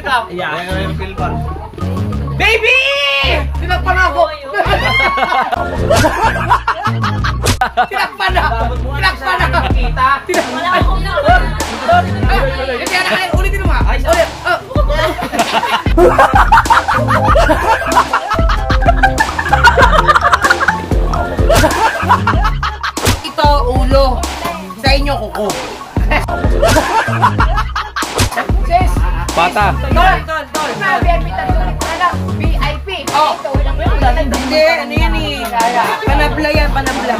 up. Yeah. Baby! Tinakpan ako! Tinakpan na! Tinakpan na! Tinakpan na ako! Ulitin mo nga! Ulit! Ito, ulo! Sa inyo, kuko! Sis! Pata! Tol! VIP! Oh! Hindi, ano yan eh? Panabla yan, panabla.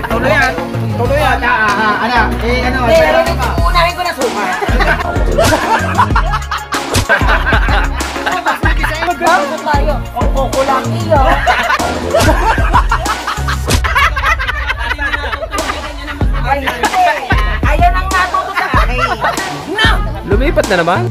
Tuloy yan. Tuloy yan. Ano? Unahin ko na suka. Magkakaroon tayo. O kulang iyo. Ayan ang natuto sa akin. Lumipat na naman?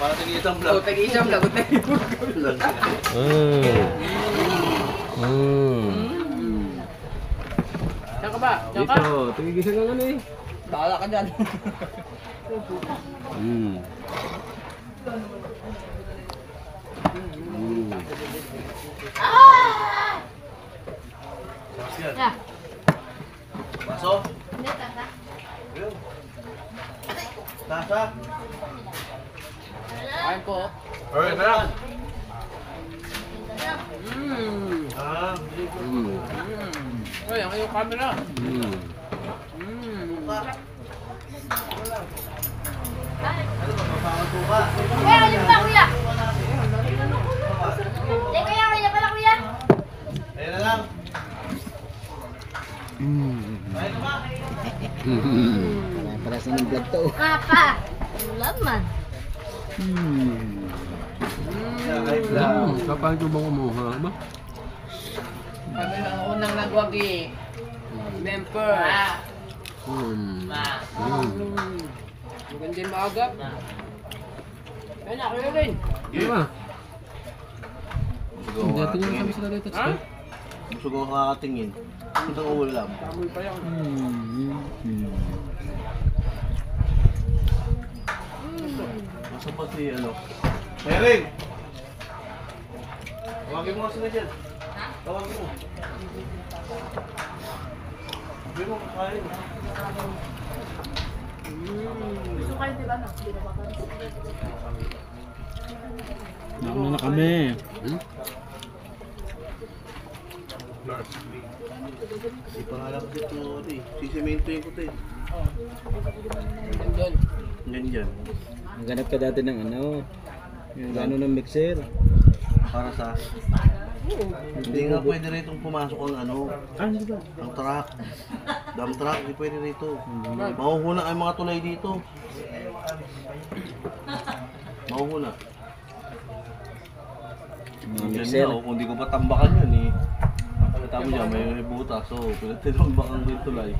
Para tag-iisang vlog. Oh, tag-iisang vlog. Saan ka ba? Saan ka? Dito, tag-iisang nga nga eh. Bahala ka dyan. Baso? Hindi, tasa. Tasa? Kain ko. Alright, tara. Ay, ang iyong camera. Kuya, ayun ba kuya? Kaya pala kuya. Ayun na lang. Ayun ba? Para sa ng vlog to. Kaka. Laman. Kapag ito bang umuha ba? Kami lang unang nagwagi. Member. Maganda yung maagap. Ayun na, kuya rin. Diba? Dati nyo kami sila dito. Gusto ko kakatingin. Ito ko ulam. Kamoy pa yan. Masa pa si ano? Mering! Tawagin mo sila dyan. Tawagin mo. Sabi mo kakain. Gusto kayo diba na? Nauna na kami. Hindi pa nga lang dito. Sisimentoyin ko ito eh. Ganyan. Maghanap ka dati ng ano? Yung ano ng mixer. Para sa... Hindi nga pwede rito pumasok ang ano. Ano ba? Ang truck. Dump truck, hindi pwede rito. Mahuhuna ang mga tulay dito. Mahuhuna. Mga Yan mixer. na, kung di ko pa tambakan yun eh. Tama niya, may butas. So, pinagtinambakan ko yung tulay.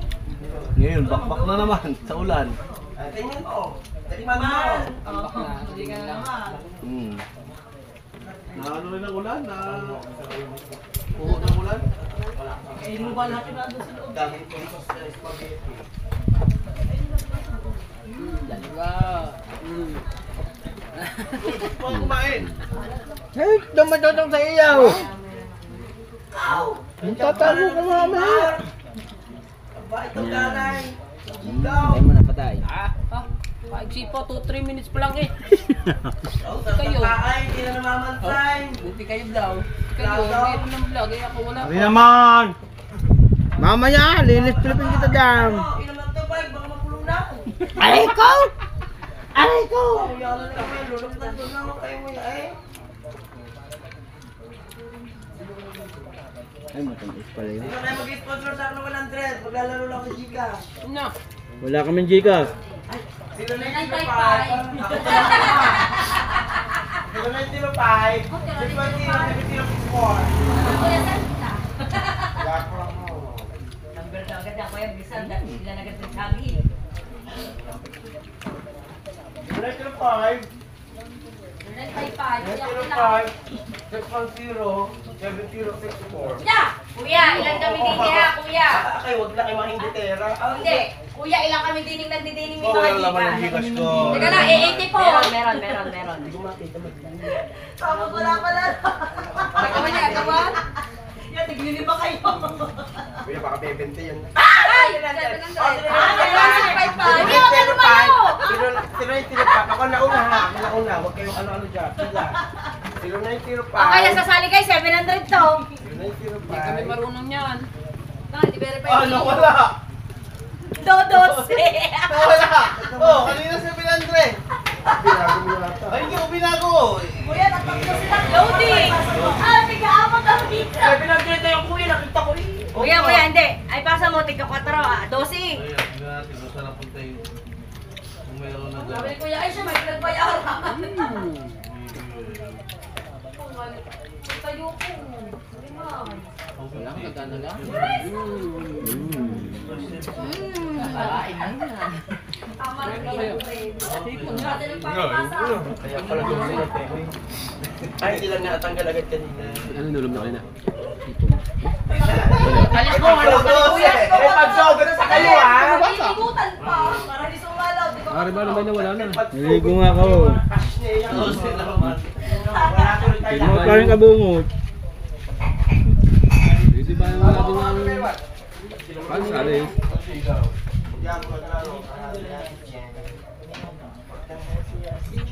Ngayon, bakbak na naman sa ulan. Tingnan ko. Tambak na. Sige lang. Na ano rin ang ulan? Na puho ng ulan? Eh, mo ba lahat yung nandun sa loob? Dami ko dito sa spaghetti. Dalawa. Gusto ko kumain. Eh, dumadodong sa iyaw. Ang tatago ko mamaya. Ito ganay. Ay mo na patay. Paiksi po, 2-3 minutes pa lang eh. Kayo. Hindi na namamantay. Buti kayo daw. Kayo, meron ng vlog eh. Ako wala Hindi naman. Mamaya, linis-pilipin kita dyan. Inaman to ba? Baka makulong na ako. Aray ko! Aray ko! Yalan na kami. Lulok na doon na kayo mo eh. Ay, matamis pala yun. Sino na mag-sponsor sa akin ng 100? Maglalaro lang ako sa Gika. Na. Wala kaming Gcash. Sino na yung 05? Sino na yung 05? 610, 704. Number na agad ako yung bisan. Dahil sila na agad nagsabi. Sino na yung 05? 710, 7064. Kuya, ilan kami din niya, kuya? Ay, wag lang kayo mahinditera. Oh, hindi. Kuya, ilan kami dining nagdidining may Oh, mga wala naman yung giga? Gcash ko. Teka na, 80 po. Meron. Tapos wala pala. Teka ba niya, gawa? Yan, tiglili ba kayo? Kuya, baka bebente yan. Ay! 700. Hindi ako lumayo! Sino na yung 05? Ako nauna ha. Ako nauna. Huwag kayong ano-ano dyan. Sila. Sino na yung 05? Okay, nasasali kayo, 700 to. Sino na yung 05? Hindi kami marunong yan. Hindi verify. Ah, nawala! Dodos. Nawala! Oh, kanina 700! Binago mo yata. Ay, hindi ko binago! Kuya, natakbo sila. Loading! Tiga-apat ang pizza. Sabi ng dito yung kuya, nakita ko eh. Kuya, hindi. Ay, pasa mo, tiga 4, 12. Ayan, tingnan natin kung saan napunta yung... Kung mayroon na Sabi ni dyan. Kuya, ay siya, may pinagbayaran. Tayo ko. Wala kang nagana lang. Tama na kayo. Hipon na. Natin ang pangpasa. Kaya pala doon sila pwede. Ay, hindi lang natanggal agad kanina. Ano nulog na kayo na? Alis mo, ano ka kuya? Eh, pag-sogo na sa kayo ha. Ikutan pa. Para di sumalaw. Di ba? Ari ba naman na wala na? Naligo nga ako. Cash niya yan. Oh, sila naman. Wala tuloy tayo Ano pa rin kabungot? Hindi ba yung wala din ang... Paano sali?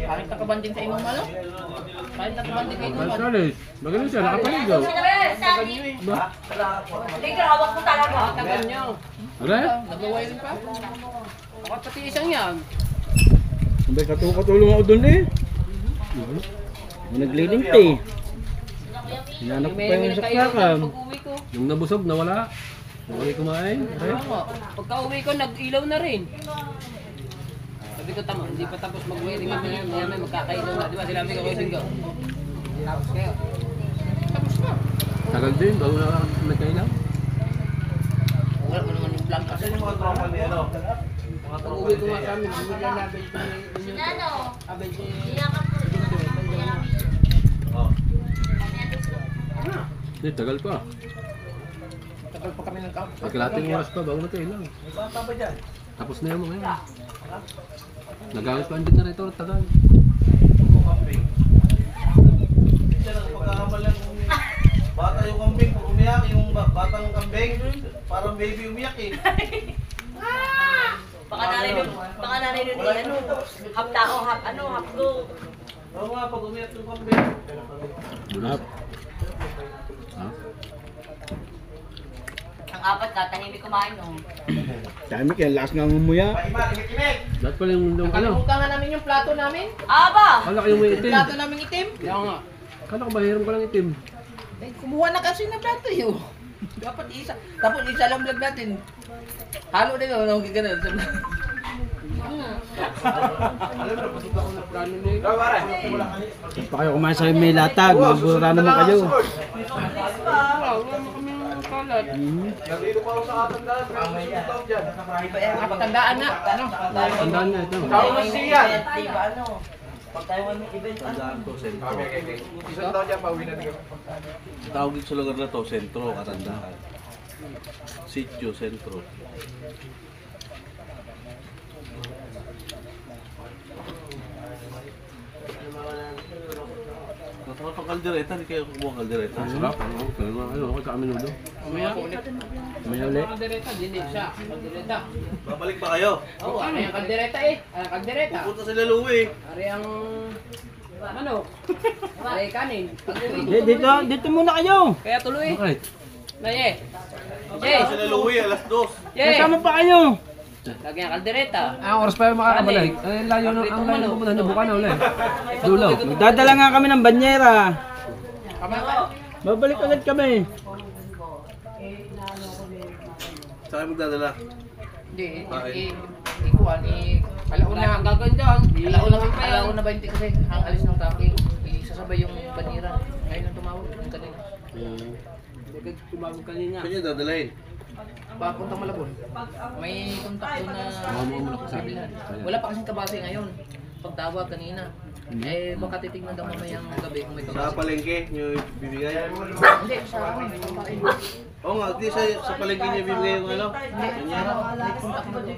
Kahit nakabanding sa inyong malo. Kahit nakabanding sa inyong Paano malo. sali? Magaling siya, nakapaligaw. Sabi. Ba? Hindi, hawak mo talaga. Tagal nyo. Are? Nag-wiring pa. Ako pati isang yan. Sabay katulong ako dun eh. Nagliling pa eh. Hinanap ko pa yung saksakan. Pag-uwi ko. Yung nabusog, nawala. Nawala kumain. Are? Oo. Pagka-uwi ko, nag-ilaw na rin. Sabi ko, tama, hindi pa tapos mag-wiring. Maya may magkakailaw na. Di ba? Sinabi ko kayo singaw. Tapos kayo. Tapos na. Tagal din, bago na nagkailang. Wala ko naman yung plan. Kasi yung mga tropa ni ano? Mga tropa Pag-uwi ko ni nga sa amin, bigyan na abay ko yung Ano? abay ko Oh. Hindi, tagal pa. tagal pa kami ng camp. Nagkalating oras pa, bago nagkailang. May bata ba dyan? Tapos na yung mga yun. Nagamit pa ang generator, tagal. Kambing. Minsan ang pagkakamali ng bata yung kambing, pag umiyak yung batang kambing, parang baby umiyak eh. Baka nanay nun eh, ano, half tao, half go. Oo nga, pag umiyak yung kambing. Bulat. Ha? Ang apat tatahimik kumain no. Dami kaya lakas nga ngumuya. Paima, kimik-kimik. Lahat pala yung ano? Nakalimutan nga namin yung plato namin. Aba! Kala ko yung may itim. Plato namin itim. Kaya nga. Kala ko bahiram ka lang itim. Eh, kumuha na kasi ng plato yun. Dapat isa. Tapos isa lang vlog natin. Halo din ako nung gigana. Alam mo, pasok ako na plano na yun. Pare. Pa kayo kumain sa may latag. Magbura naman kayo. Wala mo kami ng kalat. Nandito pa ako sa katandaan. May tawag dyan. Tandaan na. Ano? Tandaan niya ito. Tawag mo siya. Di ba ano? Pag tayo may event, Tandaan to, sentro. Isang tawag dyan, pauwi na din. Tawag dito sa lugar na to, sentro, katandaan. Sitio, sentro. Masarap ang kaldereta, hindi kayo kumuha ang kaldereta. Sarap. Ano, okay sa amin ulo. Mamaya ko ulit. May uli. Kaldereta, dinig siya. Kaldereta. Babalik ba kayo? Oo, ano yung kaldereta eh. Ano kaldereta? Pupunta sila Louie. Ari ang manok. Ari kanin. Pag-uwi. Dito muna kayo. Kaya tuloy. Bakit? Naye. Pupunta Yay! sila Louie, alas 2. Yay! Kasama pa kayo. Lagi ang kaldereta. Ang oras pa yung makakabalik. Ay, layo na, ang layo na pupunta na buka na ulit. Dulaw. Magdadala nga kami ng banyera. Kama ka. Babalik agad kami. Saan magdadala? Hindi, Bakit? ikuan, alauna ang gagawin dyan. Alauna 20 kasi ang alis ng taki. Isasabay yung banira. Ngayon ang tumawag yung kanina. Tumawag kanina. Saan nyo dadalahin? Papuntang Malabon. May kontak doon na sabihan. Wala pa kasing kabase ngayon. Pagtawag kanina. Eh, baka titignan daw mamayang gabi kung may Sa kabase. palengke nyo bibigay? Hindi, sa amin. Oo nga, di sa palengke nyo bibigay yung ano? Ganyan. May kontak na doon.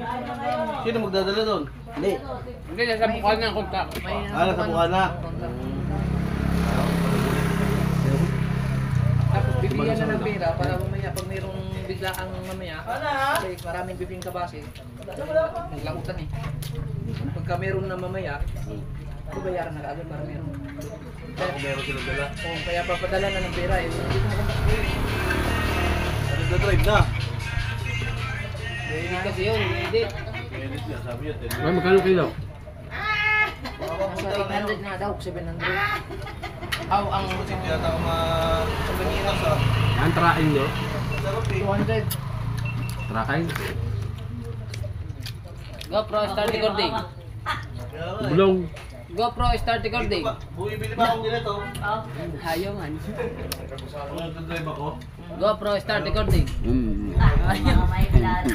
Sino magdadala doon? Hindi. Hindi, nasa bukal na ang kontak. May Nasa Bukana. Tapos bibigyan na ng pera para mamaya pag mayroong biglaang mamaya. Kasi maraming bibing kabase. Naglakutan eh. Pagka meron na mamaya, babayaran na kaagad para meron. Ako meron sila dala. Oo, kaya papadala na ng pera eh. Ano nagdadrive na? Hindi kasi yun, hindi. Edit nga, sabi yun. Ay, magkano kilo? Nasa 800 na daw, 700. Aw, ang Hindi yata ako ma-bukas ah. Ang train nyo? Sarap eh. 200. Trakain? GoPro start recording. Kaya nga eh. Bulong. GoPro start recording. Bumibili pa akong ganito. Ayaw nga. Kung nagdadrive ako. GoPro start recording. May klaro.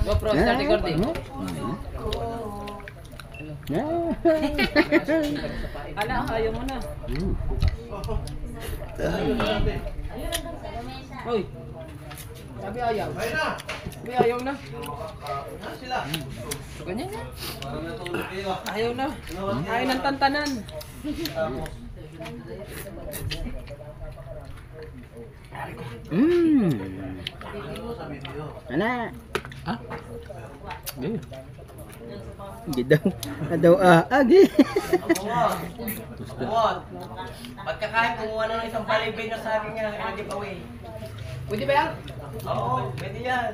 GoPro start recording. Ala, ayaw mo na. Hoy. Sabi ayaw. Ayun na! Sabi ayaw na. Ano sila? So, ganyan na. Parang natulog kayo. Ayaw na. Ayaw ng tantanan. Tapos. Ano sa video? Ano? Ah? Eh. Hindi daw. Daw agi. Ako nga. What? Pagkakain, kumuha na ng isang balibin na sa akin niya, i-giveaway. Pwede ba yan? Oo, pwede yan.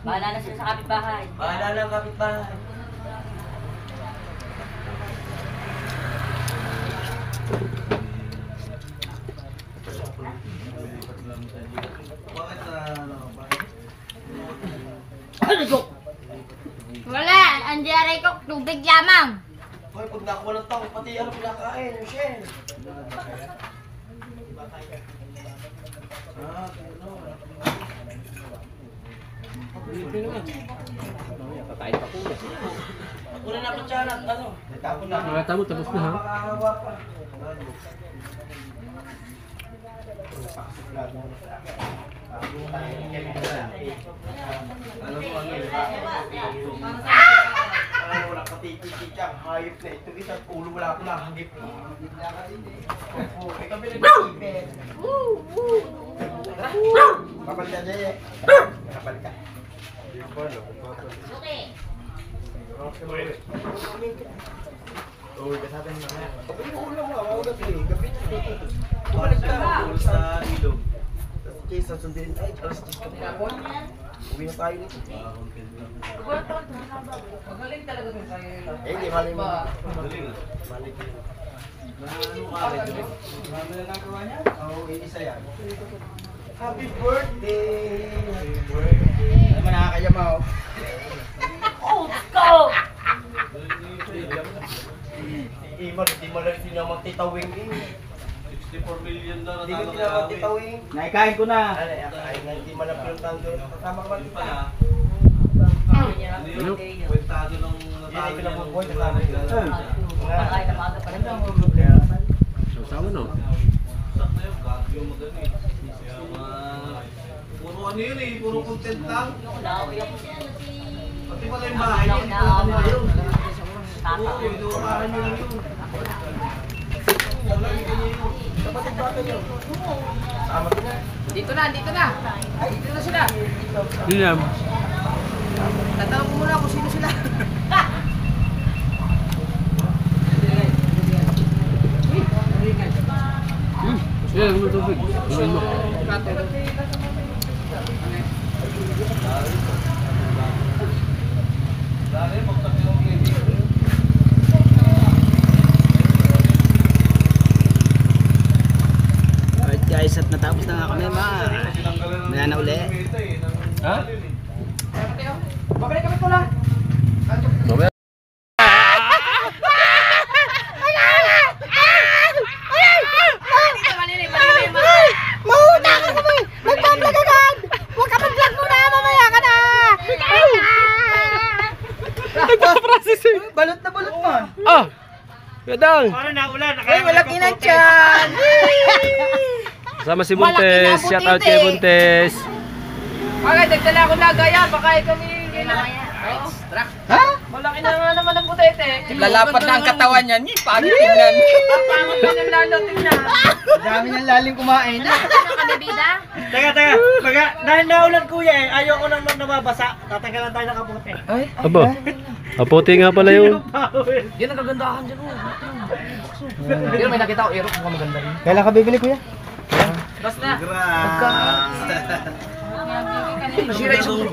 Bahala na sila sa kapitbahay. Bahala na ang kapitbahay. Bakit Wala, ang diyaray ko, tubig lamang. Hoy, pag nakuha ng tao, pati ano pinakain, yung shell. Kakain pa po. Ako na naman siya na, ano? Natapon na. Nakata mo, tapos na ha? Makakawa pa. Ano ko ano eh? Ay, wala ka titi-titi-tiyang hayop na ito. Isang ulo wala ako nakagip. Okay, kami nag-ibig. Kapal ka, Jay. Kapal ka. Okay. Uy, kasabi mo na. Kapag yung ulo mo, ako gabi. Gabi. Bumalik ka. Sa ilog. Tapos Jason, sundin. Ay, alas 10 kami na. Uwi na tayo nito. Magaling talaga din sa'yo. Eh, di mali mo. Galing ah. Mali ko. Marami na nagawa niya. Oo, isa yan. Happy birthday! Happy birthday! Ano man nakakayama oh. Oh, go! Di mo lang sinamang titawing eh. 64 million daw Di ko natalo sinamang kay titawing. Naikain ko na. Ay, hindi mo lang pinuntahan doon. Kasama ka ba Hindi dito? pala. Ano? Kwentado nung Hindi natalo ko niya nabubuhay, nung kasama yun. Pagkain na maaga pa rin daw. Sawa no? Sakto yun, gago yung magani. Kaya puro ano yun eh, puro content lang. Pati pala yung bahay niya, hindi pala kami yun. Oo, inuurahan nyo lang yun. Wala yung ganyan yun. Kapatid bata niyo. Sama ko na. Dito na, dito na. Ay, dito na sila. Yun yan. Tatanong ko muna kung sino sila. Yan, ano tubig? Ilan mo? Dali, magsabi ng TV. Alright guys, at natapos na nga kami ma. Wala na uli. Ha? Babalik kami ko lang. Mamaya. Mahuta ka kami! Magbablog agad! Huwag ka mag-vlog muna! Mamaya ka na! Balot na balot mo. Ah! Gadang! Ay, wala kinachan. Kasama si Buntes. Shout out kay Buntes. Okay, nagdala ako na gaya. Baka kami... Ha? Malaki na nga naman ang butete. Lalapat na ang katawan niyan. Paano tingnan? Papangot na ng lalo, tingnan. Dami ng lalim kumain. Ano kami, bida? Teka. Dahil naulan kuya eh, ayoko nang nababasa. Tatanggalan tayo ng kapote. Ay, Aba. Apote nga pala yun. Yan ang kagandahan dyan. Pero may nakita ko, Erok, mukhang maganda rin. kailan ka bibili kuya? Basta. Masira yung sulo.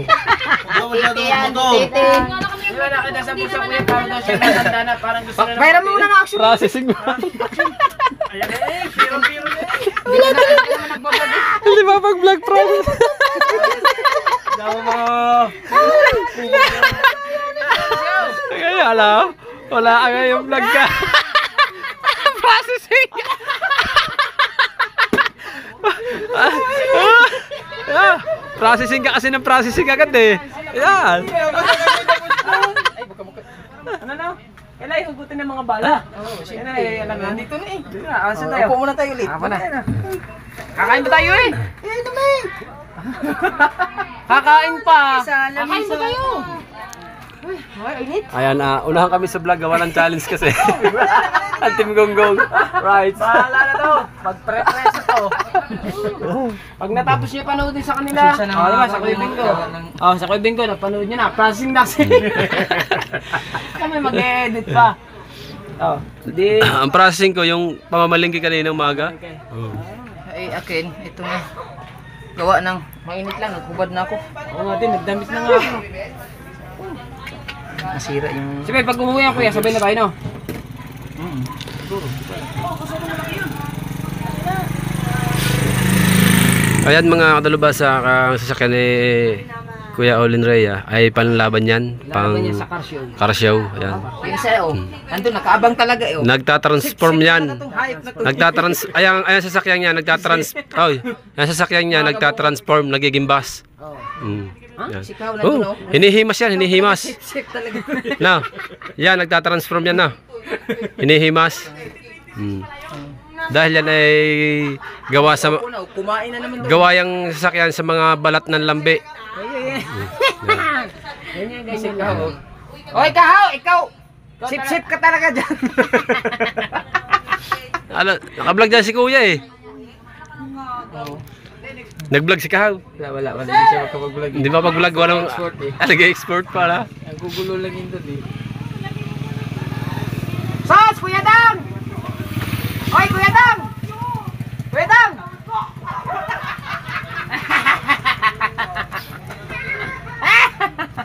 Wala daw ang motor. Di ba nakita sa bulsa kuya, parang daw siya natanda na, parang gusto na Mayroon mo na action. Processing mo. Ayan eh, piro-piro na eh. Hindi ba pag-vlog process? Dawa mo. Kaya alam, wala ka ngayong vlog ka. Processing! Processing ka kasi ng processing agad eh. Yan. Ano na? Kailangan hugutin ng mga bala. Yan na eh, alam na. Dito na eh. Asa tayo? Upo muna tayo ulit. Apa na? Kakain ba tayo eh? Kakain pa! Kakain ba tayo? Ayan, unahan kami sa vlog. Gawa ng challenge kasi. Ang Team Gonggong. Right. Bahala na to. Pag-pre-presa to. Pag natapos niyo panoodin sa kanila. Diba, sa Kuya Bingo. Sa Kuya Bingo, napanood niyo na. Processing na kasi. Kami mag-edit pa. Di. Ang processing ko, yung pamamalingki kanina umaga. Ay, akin, ito na. Gawa ng mainit lang, nagkubad na ako. Oo nga din, nagdamit na nga ako. Nasira yung... Sige, pag umuwi ako kuya, sabay na tayo, no? Ayan mga kadalubasa, ang sasakyan ni Kuya Olin Rhea ay panlaban yan. Laban niya sa car show. Car show. Ayan. Yung isa, oh. Nandun, nakaabang talaga, oh. Nagtatransform yan. Hayop na to. Ayan sasakyan niya, sasakyan niya nagtatransform, nagiging bus. Yan. Sikaw na dun, oh. Hinihimas yan, hinihimas. Sip talaga. Na. Yan, nagtatransform yan na. Hinihimas. Dahil yan ay gawa sa Kumain na naman doon. gawa yung sasakyan sa mga balat ng lambi. Ganyan, ganyan lang. Oy, ikaw! Sip-sip ka talaga dyan. Naka-vlog dyan si Kuya eh. Nag-vlog si Kahaw. Wala. Hindi siya makapag-vlog. Hindi ba pag-vlog walang nag-export pala. Ang gugulo lang yun doon eh. Sos, Kuya Dang! Oy, Kuya Dang! Kuya Dang!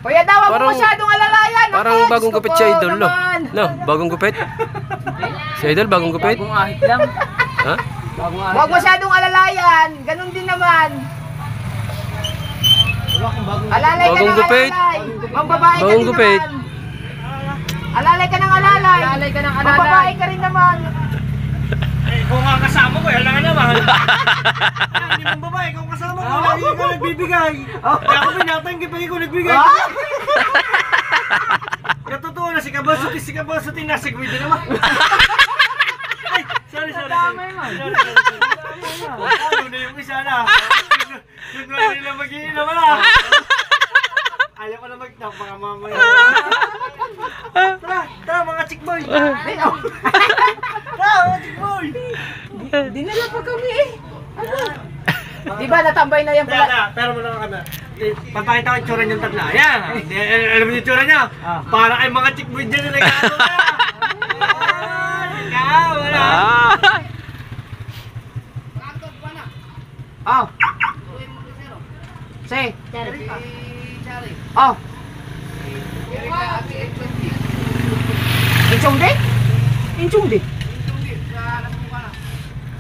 Kuya Dang, wag mo masyadong alalayan. Parang okay? bagong gupit si Idol, no? No, bagong gupit? Si Idol, bagong gupit? Bagong ahit lang. Ha? Bagong ahit Wag masyadong alalayan. Ganun din naman. Alalay ka Bagong ng gupit. alalay. Mambabae ka Bagong din gupit. naman. Alalay ka ng alalay. Alalay ka ng alalay. Mambabae ka rin naman. Eh, kung nga kasama ko, yan lang naman. Hindi mong babae, kung kasama ko, lagi ka nagbibigay. Kaya ako pinatanggi pag ikaw nagbigay. Katotoo na si Kabalsuti nasa gwida naman. Ay, sorry. Sorry. Ano na yung isa na. Yung wala nila mag-iinom na. Ayaw ko na mag-tap mga mamaya. Tara mga chickboy. Tara mga chickboy. Dinala pa kami eh. Di ba natambay na yan pala? Pero mo lang kami. Papakita ko yung tsura niyong tatla. Ayan. Alam mo yung tsura niya? Para kay mga chickboy dyan na nag-ano na. Ikaw, wala. Oh. Say. Oh. Inchong din? Inchong din?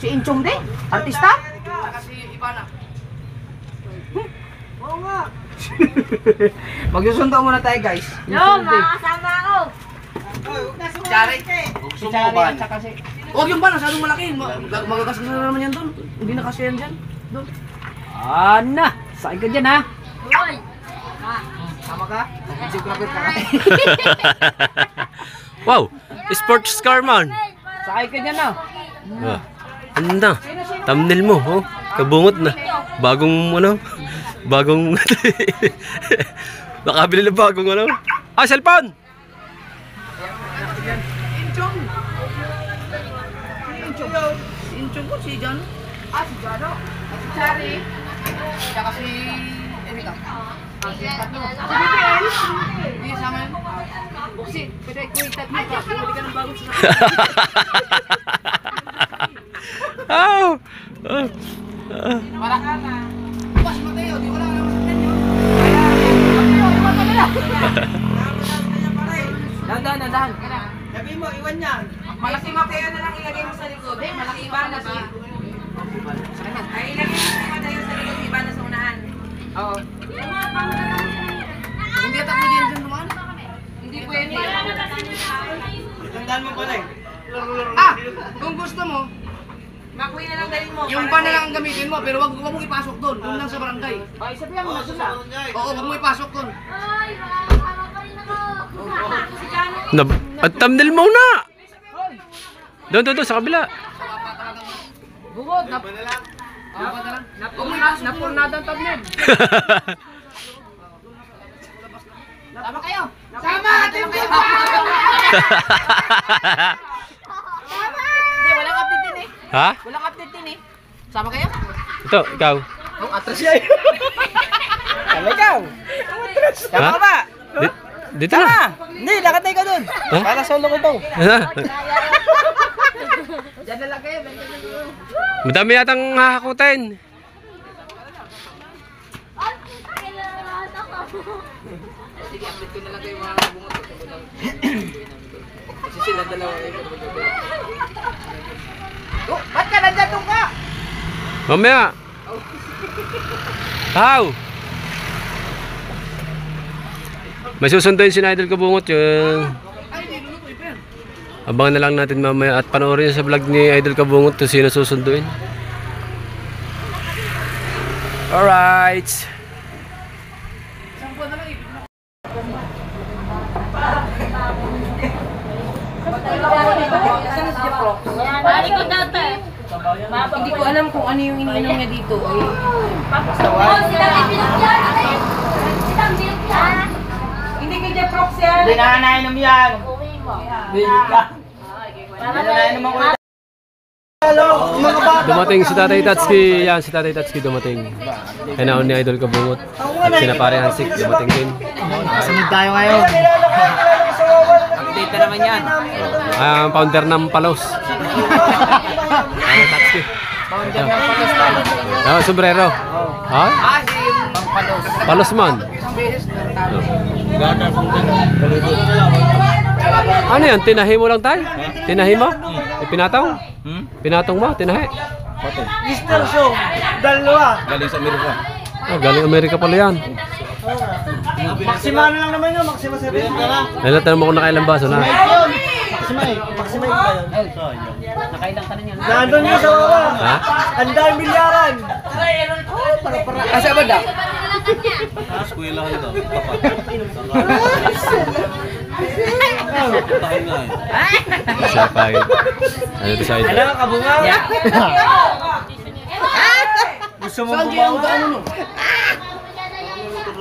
Si Inchong din? Artista? Magsusundo muna tayo guys. Yo, makakasama ako. Chari. Gusto mo ban? Huwag yung ban, masyadong malaki. Magagasgas na naman yan doon. Hindi na kasi yan dyan. Doon. Ana, sakay ka dyan ha. Uy. Sama ka? Geographer ka. Wow, sports car man. Sakay ka dyan ha. Ah, ano na? Thumbnail mo, oh. Kabungot na. Bagong ano? Bagong nakabili na bagong ano? Ah, cellphone. Inchong. Si Inchong ko, si Jano. Si Jano. Si Chari. Tsaka si Erika. Si BPL. Hindi sama yun. Buksi, pwede ko itatlo ka. Pwede ka ng bagong sasakyan. Oh. Para ka na. Bukas Mateo, di wala ka naman sa tenyo. Dahan. Sabi mo, iwan yan. Malaki Mateo na lang ilagay mo sa likod. Malaki iba na ba? Ay, ilagay mo si Mateo sa likod, iba na sa unahan. Oo. Hindi ata pwede yan dyan dumaan? Hindi pwede. Tandaan mo pala eh. Kung gusto mo, Makuwi na lang dalhin mo. Yung ban na lang ang gamitin mo, pero wag mong ipasok doon. Doon lang sa barangay. Ay, sabihan mo na sila. Oo, wag mo ipasok doon. Ay, makakasama pa rin ako. At thumbnail mo na! Doon, sa kabila. Bugod, napurnada ang tablet. Sama kayo! Sama! Team kayo! Hindi, walang update din eh. Ha? Walang update din eh. Sama kayo? Ito, ikaw. Oh, atras siya eh. Sama ikaw. Sama ka ba? Dito na. Hindi, lakad na ikaw dun. Ha? Para solo ko to. Diyan na lang kayo. Madami yatang hahakutin. Kailangan ako. Sige, update ko na lang kayo mga bungot. Kasi sila dalawa eh. Oh, ba't ka nandiyan doon ka? Mamaya. How? May susunduin si Idol Kabungot yung... Abangan na lang natin mamaya at panoorin sa vlog ni Idol Kabungot kung sino susunduin. Alright. Balik ko dati. Hindi ko alam kung ano yung iniinom niya dito. Oh, silang ipilit yan. Silang bilit yan. Hindi ko dyan prox yan. Hindi na nainom yan. Uwi mo. Bili ka. Para Hindi na nainom ako. Dumating si Tatay Tatsuki. Yan, si Tatay Tatsuki dumating. Kanaon ni Idol Kabungot. At sinapare Hansik dumating din. Sunod tayo ngayon. Update na naman yan. Ang founder ng Palos. Tatay Tatsuki. Founder ng Palos tayo. Sombrero. Ha? Si yung Palos. Palos man. Ano yan? Tinahi mo lang tayo? Tinahi mo? Pinatong? Pinatong mo? Tinahi? Mr. Show. Dalawa. Oh, galing Amerika pala yan. Maxima na lang naman yun. Maxima 7 ka na. Ayun, tanong mo kung nakailang baso na. Maxima eh. Maxima yun ba yun? Nakailang ka na niyan. Nandun yun sa baba. Ha? Ang dahil milyaran. Kasi ba da? Eskwela ka daw. Siya pa yun. Ano ito sa Ano ka kabunga? Gusto mo bumawa?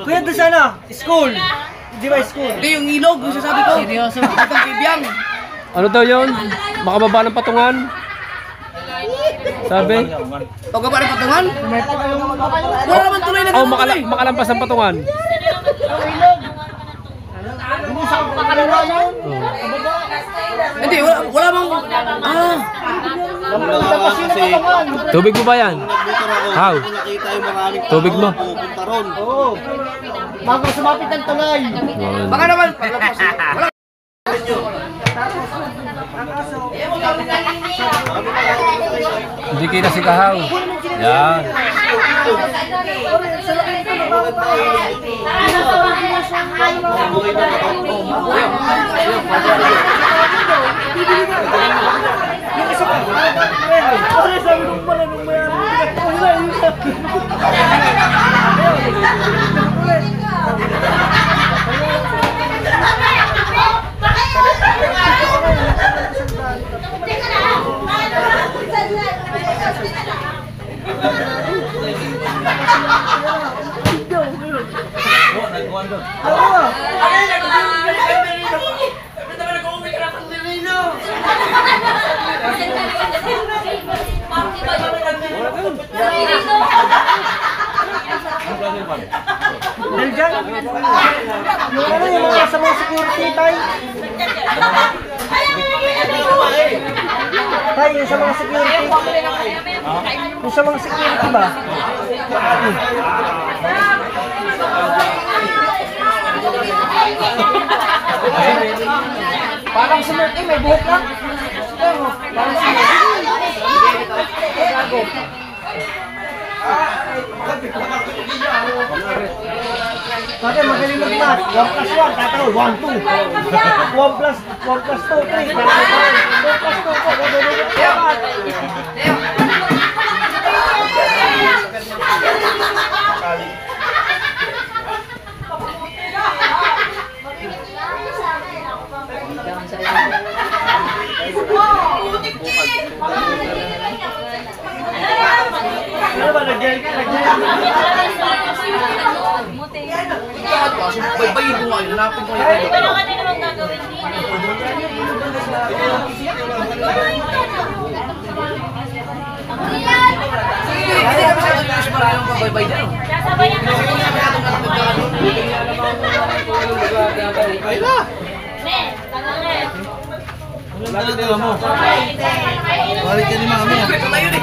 Kuya doon sana. School. Di ba school? Hindi, yung ilog, yung sasabi ko. Seryoso? Itong bibiyang. Ano daw yun? Makababa ng patungan? Sabi? Pagkaba ng patungan? Wala naman tuloy na Oh, makalampas ng patungan. Hindi, wala bang... Kasi Tubig mo ba yan? How? nakita yung maraming Tubig mo? pupunta ron. Oo. Bago sumapit ang tulay. Baka naman, paglapas. Wala. Hindi kita si Kahaw. Yan. Dahil dyan, yung mga sa mga security tayo. Tayo, yung sa mga security. Yung sa mga security ba? Parang smart may buhok lang. Parang Bakit magaling mag-math? 1 plus 1, tatawag, 1, 2. 1 plus 2, 3. 2 plus 2, ano ba, nag-gel ka? baybayin ko ngayon, hanapin ko Di ba naman din naman gagawin din Hindi kami sa Diyos maraming pabaybay dyan. Sasabayan ka sa Ne, tanangin. Bakit ka mo? Balik ka ni mami. Ito na yun eh.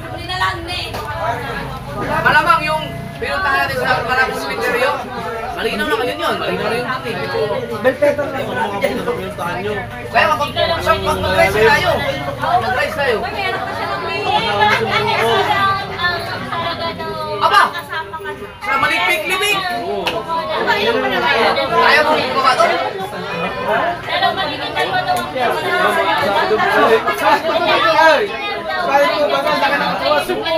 Huli na lang, Ne. Malamang yung pinuntahan natin sa parang cemetery. Malinaw na ngayon yun. Malinaw na yung ating. Belpeto na. Kaya mag-rise tayo. Mag-rise tayo. Uy, meron pa siya ng may Aba! Sa maligpig-libig! Ayaw mo bumaba doon? Pero magiging dalawa daw ang Kahit po ba ganda ka ng kawasan mo?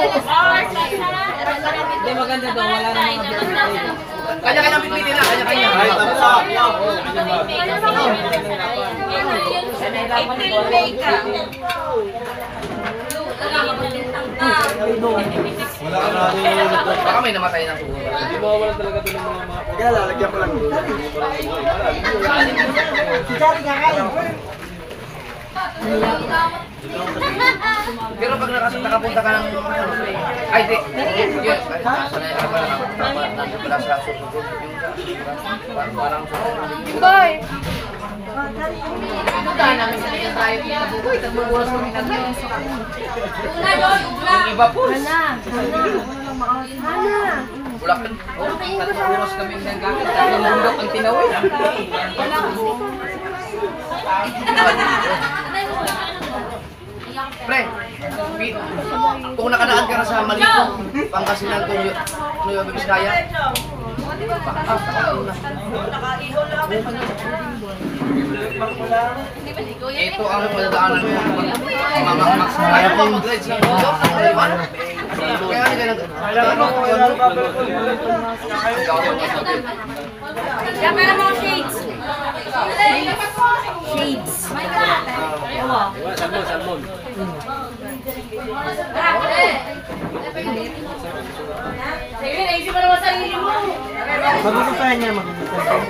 Hindi maganda daw, wala na mga Kanya-kanya bitbitin na, kanya-kanya. Ay, tapos. Wala ka na. Baka may namatay na siguro. Hindi mawawala talaga ito ng mga Kaya lalagyan ko lang. Si Charlie kakain. Pero pag nakapunta ka ng... Ay, di. Yun. Sanay ka pala wala sa susunod. Parang susunod. Boy! Yung iba po. Wala ka. Tatlong oras kami nanggamit. Tatlong bundok ang tinawin. Pre, kung nakadaan ka na sa Malito, Pangasinan, Nueva Vizcaya, ito ang madadaanan mo. Mamang-max. Ayaw ko mag-ride sa bundok ng Taiwan. Kaya hindi ka Kaya meron mga shades. Shades. Salmon. Sige, naisip mo naman sarili mo. Magugustuhan niya, magugustuhan.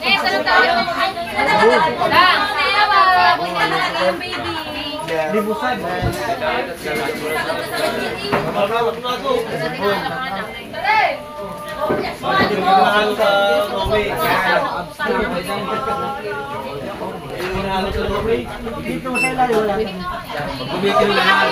Eh, tanong tayo. Lang, kaya ba? Punta na lang yung baby. Libusan. Mamawak na ako. Tara! Hinahanap sa Norway. Hinahanap sa Norway. Dito sa ilalim wala. Pag-umikin na lang.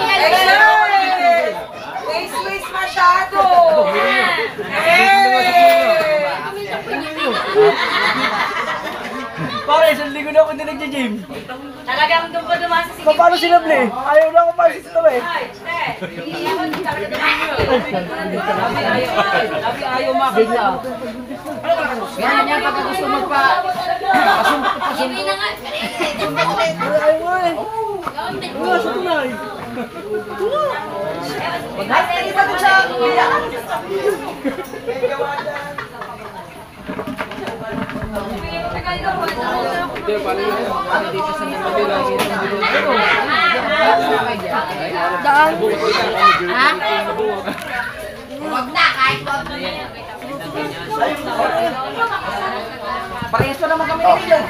linggo na ako din nagja-gym. Talagang doon pa dumaan sa sige. Paano sinabli? Ayaw na ako pasis ito eh. Sabi ayaw makita. Ganyan yan pagka gusto magpa... Hindi na nga. Ayaw nga eh. Wala sa tunay. Huwag na, kahit huwag na yan. Pareso naman kami nila.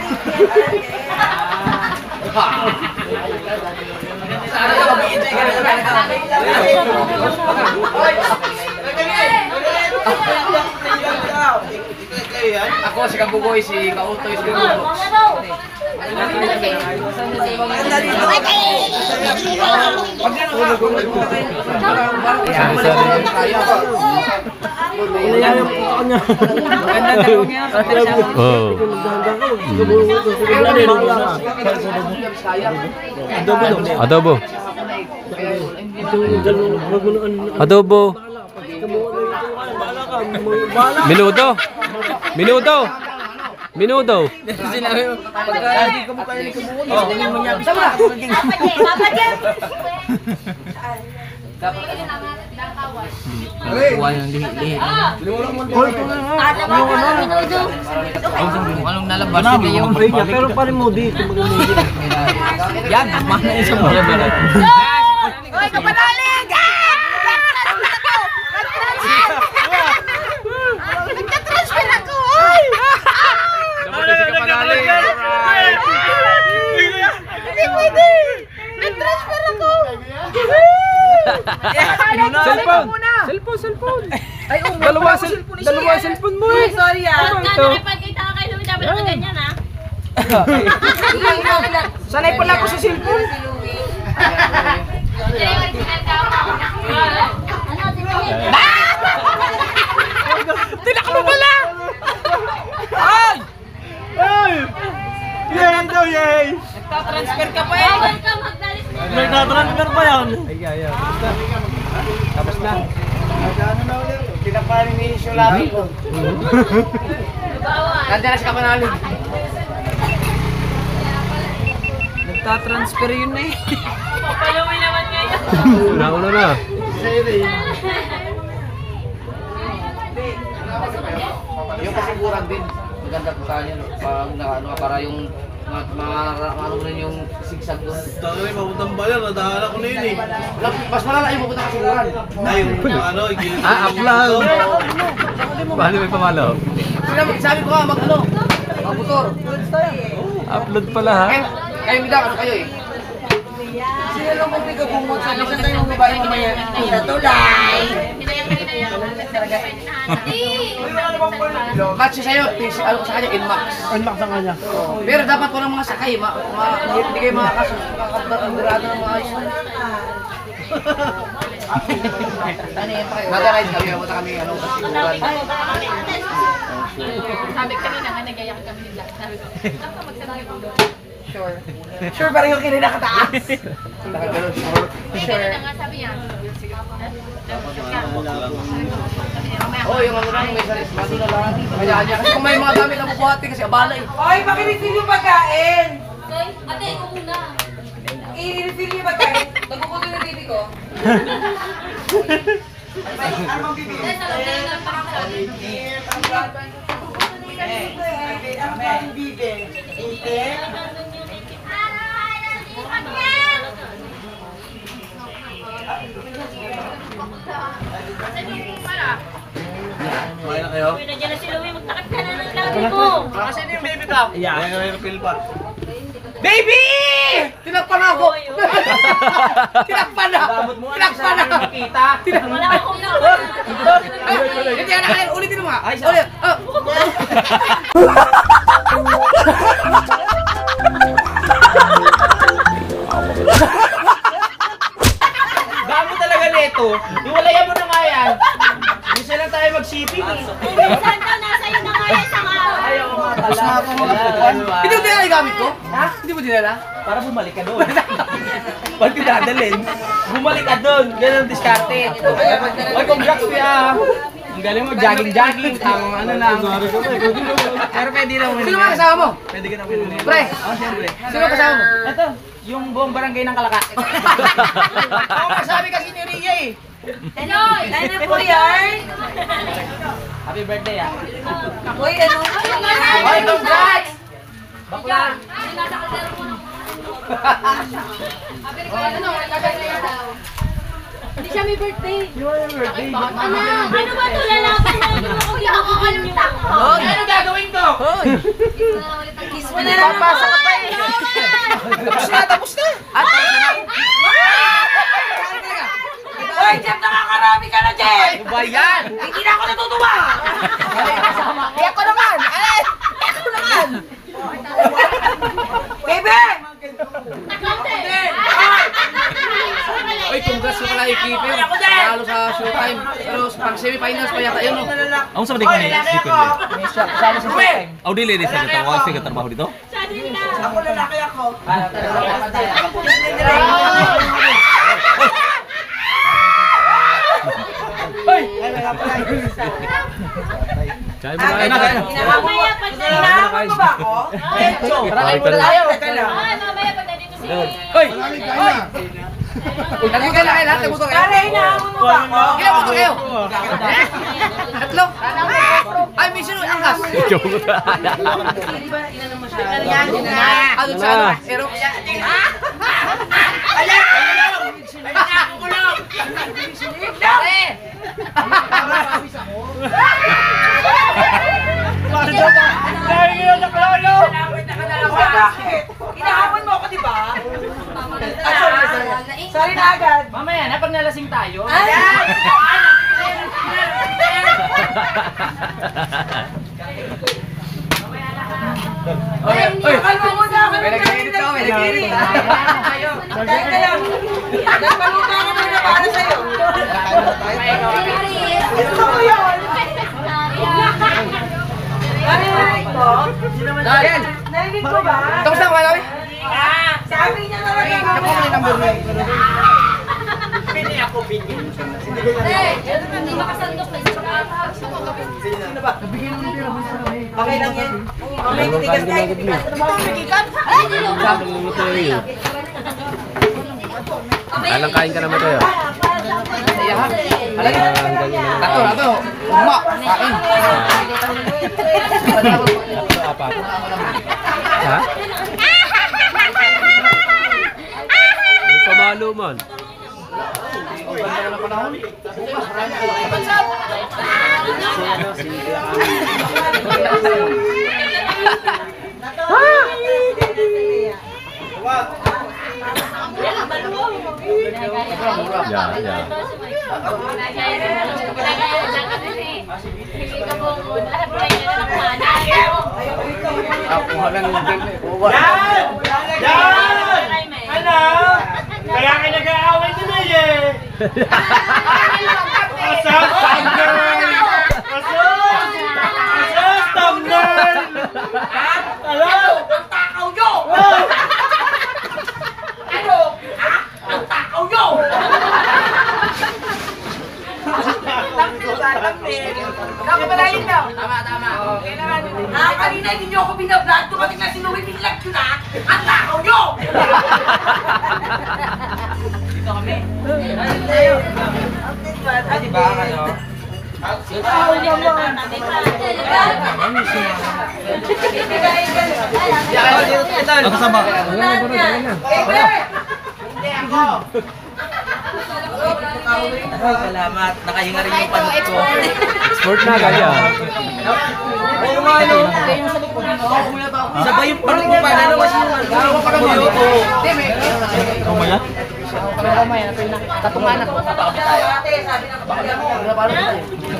Ako si Kabugoy, si Kautoy, si Kabugoy. Oh. Adobo. Adobo. Minuto. Minuto. Minuto. Sinabi mo, pagka hindi ka mukha ni Kabugoy, hindi mo niya bisa ba? Anong nalabas yun yung... Pero pa rin mo dito. Yan, mana isang mga berat. Hoy, kapanalig! Nagka-transfer ako! Hoy! Hindi pwede! Nag-transfer ako! Cellphone. Ay, Dalawa cellphone mo eh. Sorry nakipagkita ka kayo, lumitabi na ganyan ha. Sanay pala ako sa cellphone. Tilak mo pala! Ay! Yay daw, yay! Nagtatransfer ka pa eh. Bawal ka magdalis mo. Nagtatransfer pa yan. Tapos na. Pinaparin ni Sholami ko. Bawal. Nandiyan na si Kapanalig. Nagtatransfer yun eh. Papaluwi naman ngayon. Nauna na. Yung kasiguran din. Maganda po sa kanya. Pag ano, para yung ano mo rin yung sigsag doon. Tagay, mabuntang bayan, nadahala ko na yun eh. Mas malala yung mabuta kasiguran. Ay, yung ano, gilid. Upload. Paano may pamalo? Sabi ko nga, mag-ano, mag-motor. Upload pala ha. Kayo midang, ano kayo eh? Sino lang kung biga bumot sa isang tayo ng babae mamaya? Tulay! Match siya sa'yo, ano sa kanya, Inmax. Unlock sa kanya. Pero dapat walang mga sakay, hindi kayo makakaso, makakabirado ng mga ayos. Mag-ride kami, pumunta kami, ano, kasiguran. Sabi kanina nga nagayak kami nila. Sabi ko, saan ka magsabi ko doon? Sure. Sure, parang yung kinina kataas. Sure. Nga sabi niya. Oo, yung ano lang, may saris, maso na lang. Kaya niya, kasi kung may mga gamit na bubuhati kasi abala eh. Oy, pakirefill yung pagkain! Ate, ikaw muna. I-refill yung pagkain. Nagkukuto na baby ko. Ano bibigyan? Sa loob na yun ang pakasabi. Ang bibe. Ite. Kumain na kayo? Uy, nandiyan na si Louie. Magtakip ka na ng labi mo. Kasi yung baby ka. Yeah. May refill pa. Baby! Tinakpan na ako! Tinakpan na! Tinakpan na! Wala akong Hindi na kaya, ulitin mo nga! Ulit! Dami talaga nito. Iwalayan mo na nga yan. Gusto lang tayo mag-shipping. Saan ka? Nasa iyo na nga yan sa nga Tapos na ako mga pupuan. Hindi mo dinala yung gamit ko? Ha? Hindi mo dinala? Para bumalik ka doon. Ba't ka dadalhin? Bumalik ka doon. Yan ang diskarte. Oy, congrats kuya. Ang galing mo, jogging-jogging. Ang ano lang. Pero pwede na Sino mga kasama mo? Pwede ka na pinuli. Pre! Oh, siyempre. Sino kasama mo? Ito, yung buong barangay ng Kalaka. Ako masabi kasi ni Ria eh. Ano? Ano po yan? Happy birthday ah. Uy, ano? Oy, congrats! Bakla. Nasa kaldero mo. Sabi ko, ano? Nagkakaya daw. Hindi siya may birthday. Ano? Ano ba ito? Lalaban na yung mga ako anong takbo? Ano gagawin ko? Kiss mo na lang. Papasa ka pa eh. Tapos na. Hoy, Jeff, nakakarami ka na, Jeff! Ano ba yan? Hindi na ako natutuwa! Iyak ko naman! Iyak ko naman! Bebe! Oy, congrats ko pala i-keeper. Talo sa showtime. Pero pang semi-finals pa yata yun. No? Ako sa paligid ni Stephen Lee. Kasama sa showtime. Ako dili rin sa dito. Ako kasi katrabaho dito. Ako lalaki ako. Kaya mo na. Mamaya pag Hinahamon mo ba ako? Maraming muna tayo. mamaya pag nandito si... Hoy! Hoy! Nandito kayo na kayo lahat. Nagbuto kayo. Kare, hinahamon mo ba ako? Ilang buto kayo? Tatlo? Ay, may sino angkas. Ano sa ano? Pero... Dahil ngayon na plano! Bakit? Hinahamon mo ako, di ba? Sorry na agad. Mamaya na, pag nalasing tayo. Oy! Kalma muna ako. May nag-edit ka, may nag-edit. Dahil ka lang. Nagpalupa ka muna para sa'yo. Gusto mo yun? Narinig mo? Dahil! Narinig mo ba? Tapos na kumain kami? Sabi niya talaga. Ako may number mo. Hindi makasandok na isa pa. Okay lang yan. Mamay titigas na. Ito ang nagigat. Alang kain ka naman tayo. Iya ha? Ato. Uma. Kain. Ha? May pamalo man. Ya. Ako halang din. Ano? Kaya ka nag-aaway din eh! Asas, thumbnail! Asas, thumbnail! Hello? Ang takaw nyo! Ano? Ha? Ang takaw nyo! Nakapalayin daw. Tama. Okay naman. Kanina hindi nyo ako binablog. Tumating na sinuwi, binlag ko na. Ang takaw nyo! Dito kami. Ay, Di ba? Ano? Ako kasama. Ay, salamat. Nakahinga rin yung panot ko. Sport na kaya. Oo nga, ano? Sabay yung panot ko pa. Ano mas yung ano? Kumaya? Tatungan ako.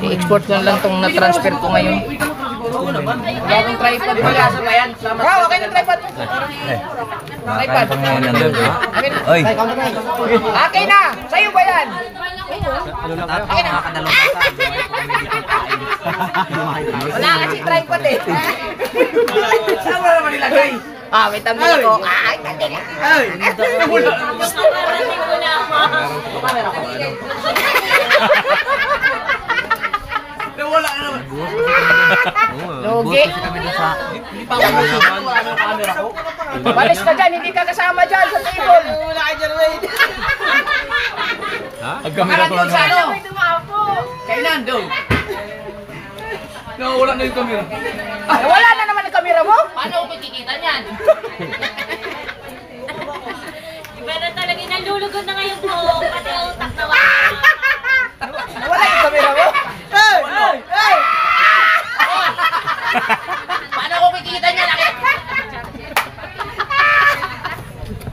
I-export ko lang tong na-transfer ko ngayon. Wala akong tripod pala. Bro, okay na tripod. Tripod. Oy. Okay na! Sa'yo ba yan? Nakakadalawang Wala kasi tripod eh. Saan mo naman nilagay? Ah, may thumbnail ako. Ay, thumbnail. Ay, Nakarating ko na ako. camera ko. Wala ka naman. Lugi. Hindi pa ako yung camera ko. Balis ka dyan, hindi ka kasama dyan sa table. Wala ka dyan, wait. Ang kamera ko Sa ano? May tumapo. Kay Nando. Wala na yung kamera. Ay, wala na naman ang kamera mo? Paano ko kikita niyan? Iba na talaga, nalulugod na ngayon po. Pati ang utak na wala. Wala yung kamera mo? Hey! Hey! Paano ko kikita niyan?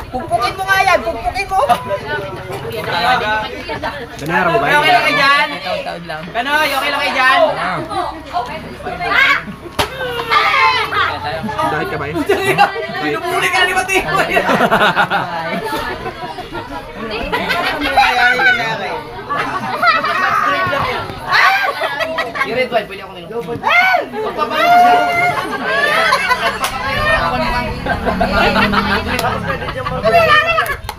Pugpukin mo nga yan, pugpukin mo. Ganara mo ba? Okay lang kayo dyan? Taon-taon lang. Kanoy, okay lang kayo dyan? Dahil ka ba yun? Pinupuli ka na ni Mati! Yung red wine, pwede ako nilang. Pagpapalo ko siya.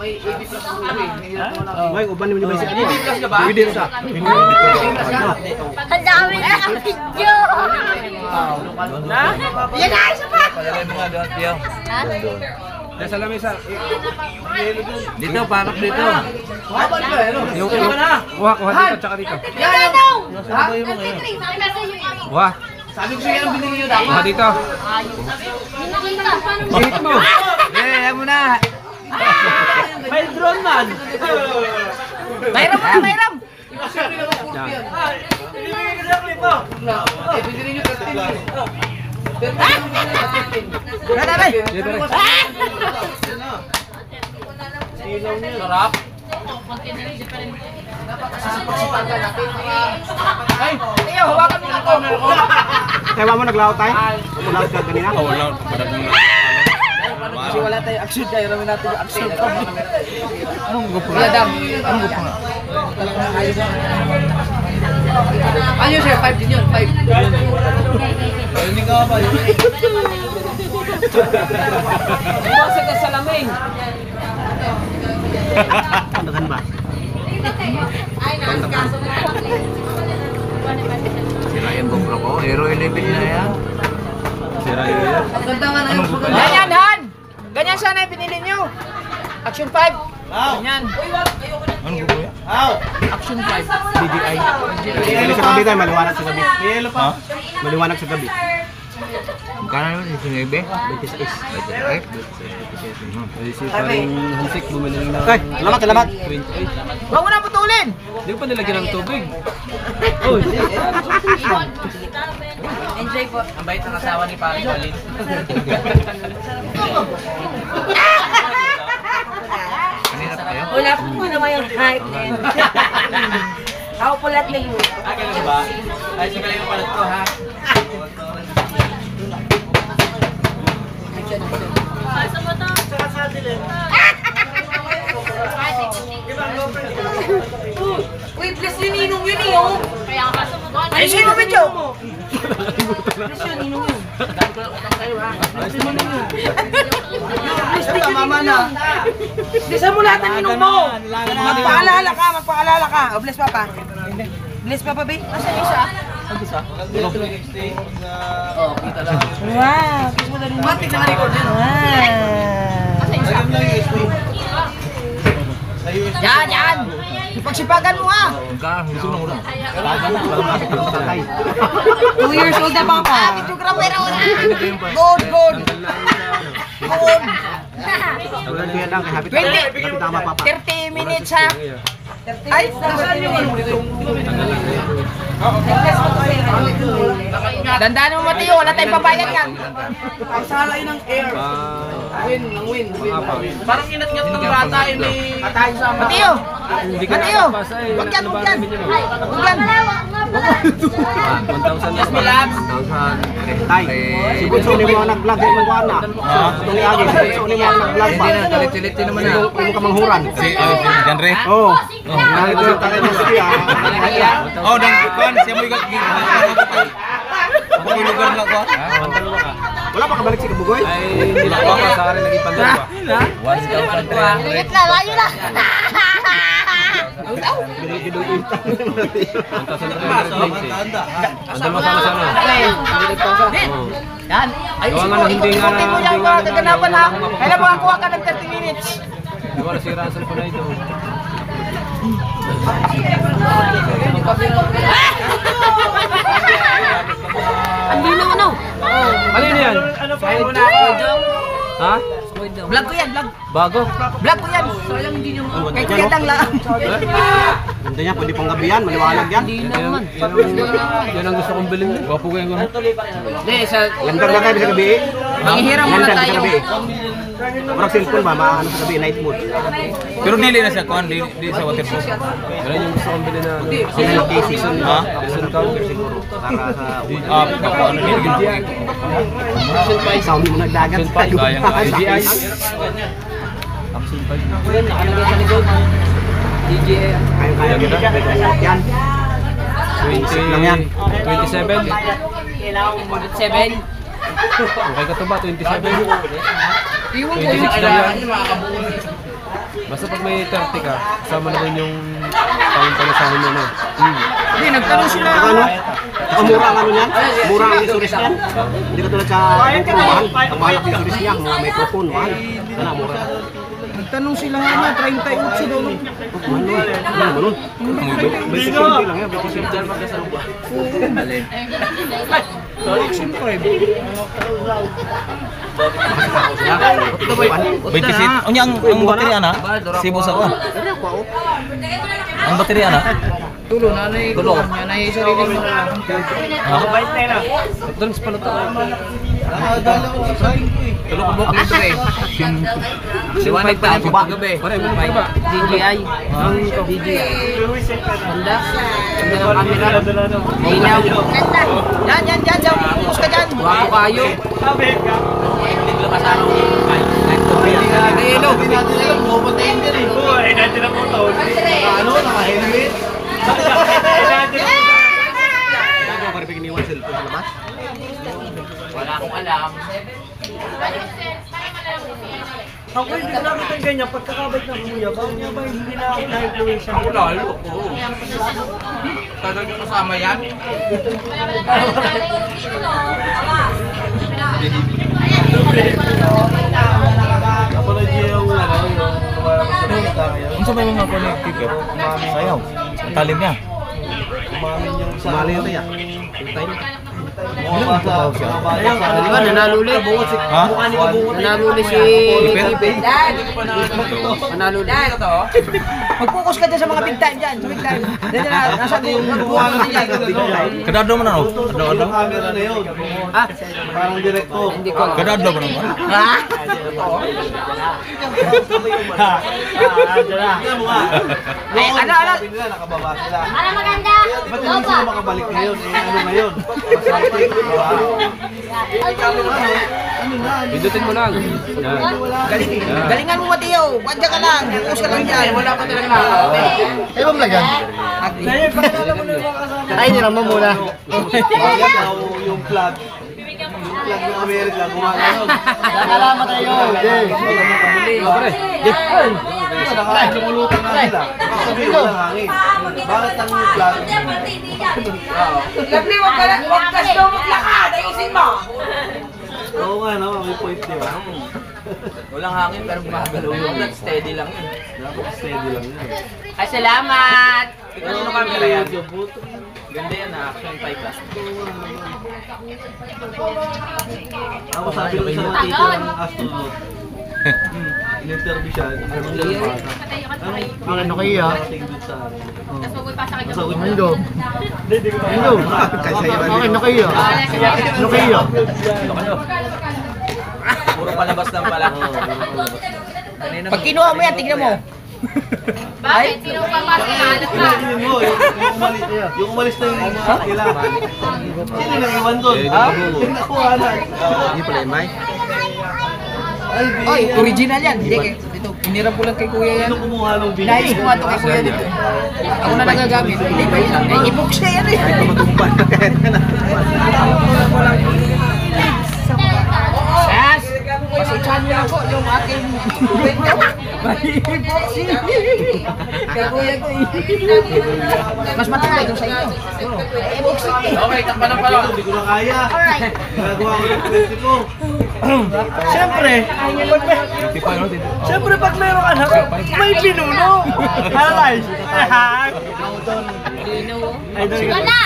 May AB plus ako eh. May uban naman yung basic. AB plus ka ba? Hindi rin sa. Ang dami na ang video. Yan na, isa pa. Ha? Nasa lamesa. Dito, parak dito. Habal ka eh, no? Yung kuha dito tsaka dito. Yan na. Ha? 23. Sabi na sa iyo. Wah, Sabi ko sa'yo, binili nyo dapat. kuha dito. Hinakita. Paano Hit mo. Eh, mo na. May drone man. Mayram mo na, mayram. Eh, binili nyo 13. Sarap. Ay, Teo, hawakan mo na ito. Kaya mo naglaw tayo? Naglaw ka kanina? Wala. Kasi wala tayo action kaya ramin natin yung action. Anong gupo na? Adam, anong gupo na? Ano yun sir? 5 din yun, 5. Hindi ka ba? Bumasag ka sa laming. Ano ba? Ay, naasikaso na. Sira yung GoPro ko. Hero 11 na yan. Sira yun. Ang ganda nga na yung ganyan, Han! Ganyan sana yung pinili nyo. Action 5. Ganyan. Ano GoPro yan? Action 5. DJI. Hindi sa gabi tayo, maliwanag sa gabi. Ha? Maliwanag sa gabi. Magkano yun? 19? 26. Ay, Ay, si paring Hansik bumili na. Ay, salamat. 28. Huwag mo na putulin! Hindi ko pa nilagyan ng tubig. Enjoy po. Ang bait ng asawa ni Paring Colin. kanina tayo. Wala po naman yung hype. Ako pulat na yun. Ganun ba? Ay, sige lang yung palat ko ha. Sa mo to. Uy, bless yung ninong yun eh, oh. Kaya ka sumubukan. Ay, sino video? Bless yung ninong yun. Mama na. Blessan mo lahat ng ninong mo. Magpaalala ka. O, bless papa. Bless papa, babe. Asan yung isa? Oh, kita lang. Wow. Bless mo dali. Matik na record din. Yan! Ipagsipagan mo ha! Gusto mo na. 2 years old na papa. Videographer ako na! Good! Wala kaya lang kay Happy 20. tama papa. 30 minutes ha! Ay, nasaan yung ano dito? Dandaan mo Mateo, wala tayong pabayad yan. Ang salay ng air. Win. Parang inat-ngat ng bata ini. Mateo! Huwag yan! Ay, 1,000 Yes, Milab. 1,000. Tay, si Bunso ni mo nag-vlog din magwana. Itong iagi, si Bunso ni mo nag-vlog pa. Hindi na, talit-talit naman na. Yung kamanghuran. Genre? Oo. Ito yung tayo ng siya. Oh, dan kuan siya mo Pagulugan lang ko. Pantalo ka. Wala pa kabalik si Kabugoy? Ay, nilako ka sa akin naging pantalo ka. 1,300. Ingat na, layo na. 1,300. Andun mo sana sana. Yan. Ay, Gawa nga na hindi nga mo yan ko, gaganapan ha. Kailan mo kuha ka ng 30 minutes. Di ba nasira ang cellphone na ito? Hindi na ano. Ano yun yan? Ha? Vlog ko yan, vlog. Bago? Vlog ko yan. Sayang hindi nyo. Kay Kuya Dang lang. Ganda niya, pwede pang gabi yan, maliwanag yan. Yan ang gusto kong bilhin. Gwapo ko yung gano'n. Hindi, sa... Lantern lang tayo sa gabi. Mangihiram muna Lantern sa tayo. gabi. Parang cellphone ba, maano sa gabi, night mode. Pero dili na siya kuan, dili sa waterproof. Yan yung gusto kong bilhin na. Sila yung casing. Ha? Listen counter. Para sa Ako ano ni ginawa. sound mo nagdagat. Sayang ka. DJI. Kaya kita, yan. 20 lang yan. 27. 7. Okay ka to ba? 27? Iwan ko 26 lang yan. Basta pag may 30 ka, kasama na rin yung pangpanasahin mo na. Hindi, nagtanong sila. Ano? Mura ang ano niyan? Mura ang insurance niyan? Hindi katulad sa bukong mahal. Ang mahal ang insurance niya, mga microphone, mahal. Ano, mura. Nagtanong sila nga, 38 daw. Ano mo nun? Basic simple lang yan, basic simple. Bitisit. Unya ang baterya na. Sibo sa kuan. Ang baterya na. Tulo, nanay. Tulo. Nanay sarili mo. Doon sa paluto. Tulo ko bukli ito eh. Siwanag pa ng gabi. DJI. DJI. Honda. Ganda ng camera. Ilaw. Yan, yan, yan. Focus ka dyan. Wapo kayo. Ano, naka-helmet. Ano ka rin iniwan cellphone sa labas? Wala akong alam. Ako hindi ko nakita yung ganyan, pagkakabait ng kuya, bakit niya ba hindi na na-influence siya? Ako lalo ko. Talagang kasama yan. Ako na yung Unsa ba yung mga connected ka? Sayaw. Ang talim niya. umamin yung sa Sumali yun tayo. mga bata. Di ba, nanaluli? Ha? Nanaluli si Ipit. Nanaluli. Mag-focus ka dyan sa mga big time dyan. Sa big time. Dyan na, nasa buwan mo dyan. Kadado mo na no? Kadado. Yung camera na yun. Ha? Parang direkto. Hindi ko. Kadado ba naman? Ha? Ay, ano? Nila, nakababa sila. Para maganda. Ba't hindi sila makabalik ngayon? Eh, ano ngayon? Masakit, diba? Pindutin mo lang. Yan. Galingan mo, Mateo. Wadya ka lang. Focus ka lang dyan. Wala pa talaga na. Eh, ma'am lang yan. Ay, niraman muna. Bakit daw yung plug? Yung plug ng Amerika, gumagano. Salamat tayo. Lumulutang na sila. Sabi, walang hangin. Bakit ang plug? Lovely, wag ka slow maglakad. Ayusin mo. Oo nga, no? May point, di ba? Walang hangin pero gumagalaw yung flat. Steady lang yun. Dapat steady lang yun. Ay, salamat. Ikaw ano camera yan? Ganda yan na. Action 5 plus. Ako sabi ko sa mga tito ng astronaut. In-interview siya. Anong lang bata? Ano kayo ah? Parating dun sa ano. Tapos huwag pa sa kanya. Masagot niya. Ano? Ano? Ano kayo? Ano kayo? Puro palabas lang pala. Pag kinuha mo yan, tignan mo. Bakit? Sino papasok na anak ka? Tingnan mo, yung umalis na yung nila. Sino nang iwan doon? Yung nakuha na. Hindi pala yung mic. Oy, original yan. Hindi Ito, hiniram ko lang kay kuya yan. Sino kumuha ng video? Nais ko nga ito kay kuya dito. Ako na nagagamit. Hindi ba yun? Eh, i-book siya yan eh. Sas! Pasensyahan niyo lang po yung aking kay kuya ko eh. Mas matanda ito sa inyo. Okay, takpan ng pala. Hindi ko na kaya. Nagawa ko ng kwento ko. Siyempre, pag mayroong anak, may pinuno. Alay. Wala!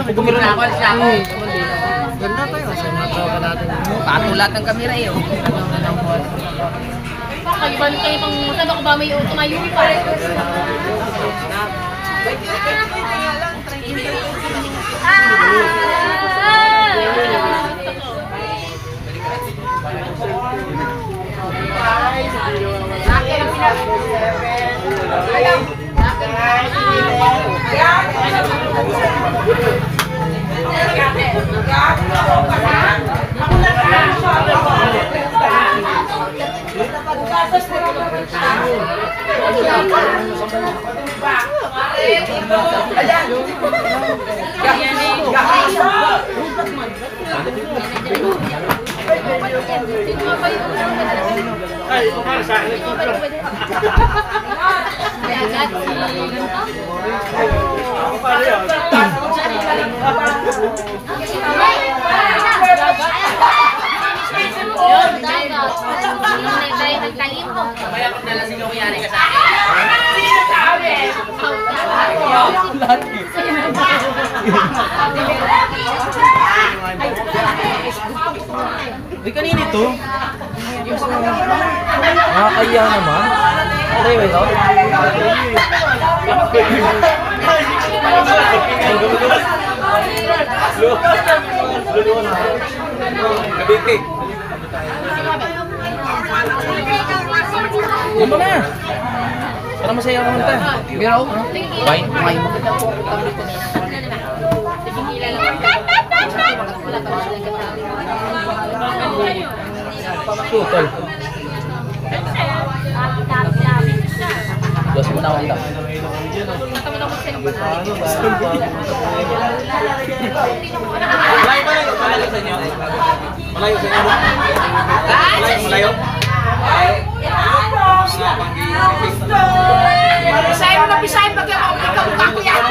Gumiro na ako siya. Ganda tayo. Patulat ng kamera eh. Pag-ibalik kayo pang sabi ko ba may tumayo pa. Mamaya pag nalasing ako, yari ka sa akin. Di kanina ito? Nakakaya naman. Ano yun ito? Kabitik. Yan mo na. Para masaya ako nanta. Biro. Wine. Wine. Tutol. Dos mo na ako. Malayo sa inyo? Malayo sa inyo? Malayo? Pisahin mo na pisahin pag ikaw ko yan.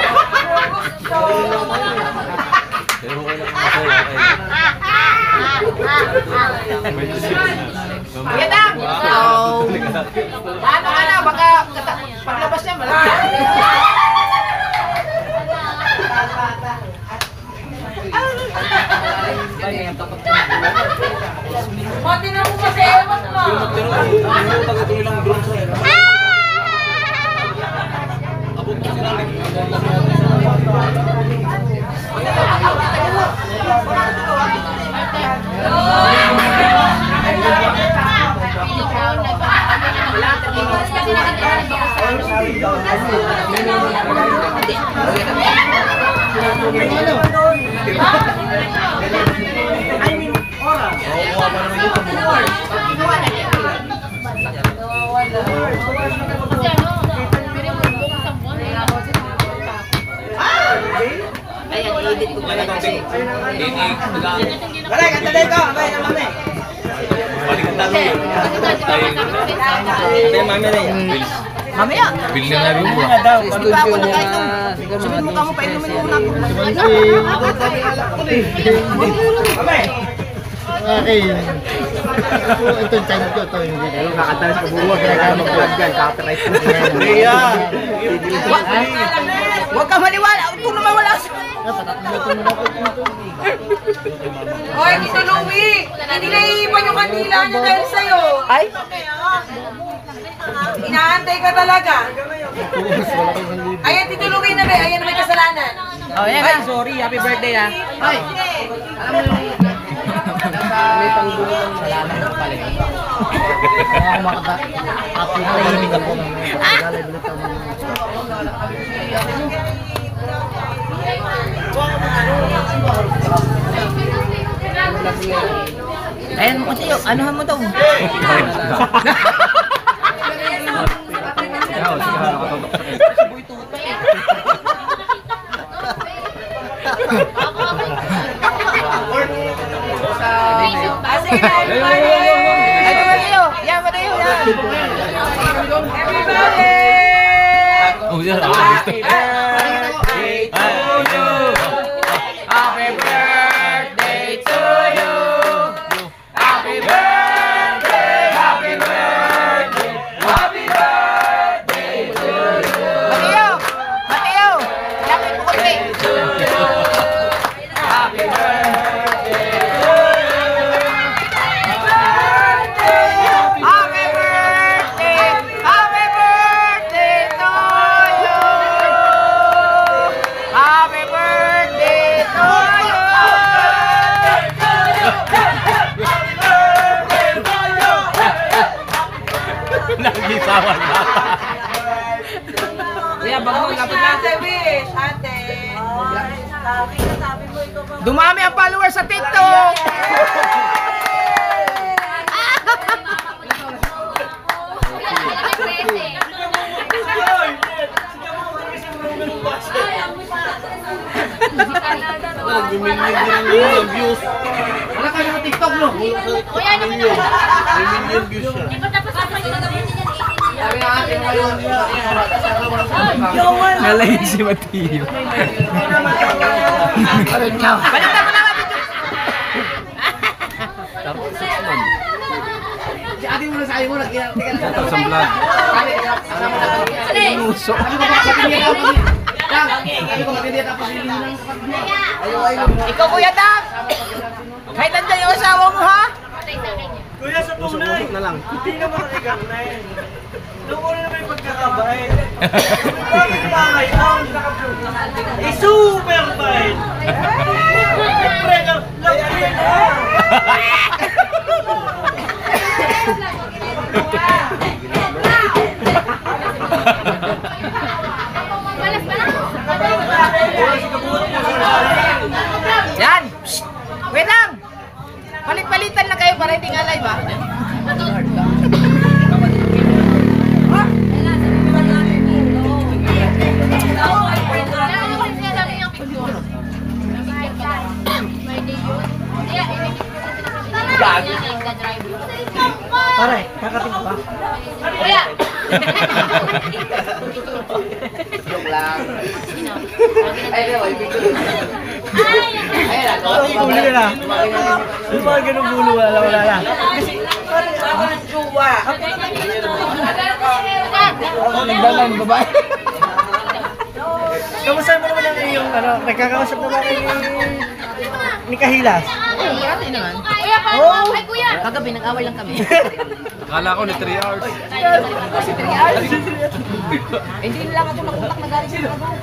Yan na. Ano ka na? Baka paglabas niya malaki. Pati na mo kasi ewan mo. Balay, kanta ko. Abay na mami. Ate, mami na yan. Mamaya. Bill na rin mo. Hindi pa ako nakain ng... Sabihin mo ka mo, painumin mo na Okay. Ito yung channel ko. Ito yung video. Kakanta sa kaburuan. Kaya kaya mag-vlog yan. Copyright mo. Rhea! Huwag ka maniwala. Ito naman wala sa... Hoy, Tito Louie! Hindi na iiwan yung kandila niya dahil sa'yo. Ay? Inaantay ka talaga. Ayan, Tito Louie na ba? Ayan na may kasalanan. Oh, yan na. Sorry, happy birthday ha. Ay. Alam mo yung... May panggulang salamat ng pala. Kaya ako makata. Happy birthday ka po. Ayan mo kasi, anuhan mo daw. Oh, yeah. Happy birthday to you. Happy birthday to you. Happy birthday, happy birthday, happy birthday to you. Mateo! Mateo! Lapit mo konti. Happy birthday to you. Happy birthday! Happy birthday to you! Happy birthday to you! Lagi sawan bata. Kuya, bago lapit na. Ate, wish. Ate. Sabi mo ito ba? Dumami ang followers sa TikTok! Million views. Wala ka naman TikTok, no? Kuya, ano mo Million. May million views siya. Di ba tapos ako yung Sabi na atin ngayon. Nalayin si Mateo. Balitan mo naman dito! Si ate mo na sabi mo, Tapos ang vlog. Ikaw, Kuya Dang! Kahit nandiyan yung asawa mo, ha? Kuya, sa tunay. Hindi naman recognize. Nung una naman yung pagkakabay. Bakit ba ngayon? Eh, super bait. Siyempre, lapin na. Yan! Shhh! Wait lang! Palit-palitan lang kayo para hindi nga live, ha? Pare, kakating ba? Kuya! Joke lang. Ay, no, Huli ka na. Di ba ganun bulo? Wala na. Nagdalan, babae. Kamusta mo naman ang iyong, nagkakausap na ba kayo ni Kahilas? Ate naman. Kuya, paano? Ay, kuya! Kagabi, nag-away lang kami. Akala ko ni 3 hours. Hindi lang ako nakutak na galing sa trabaho.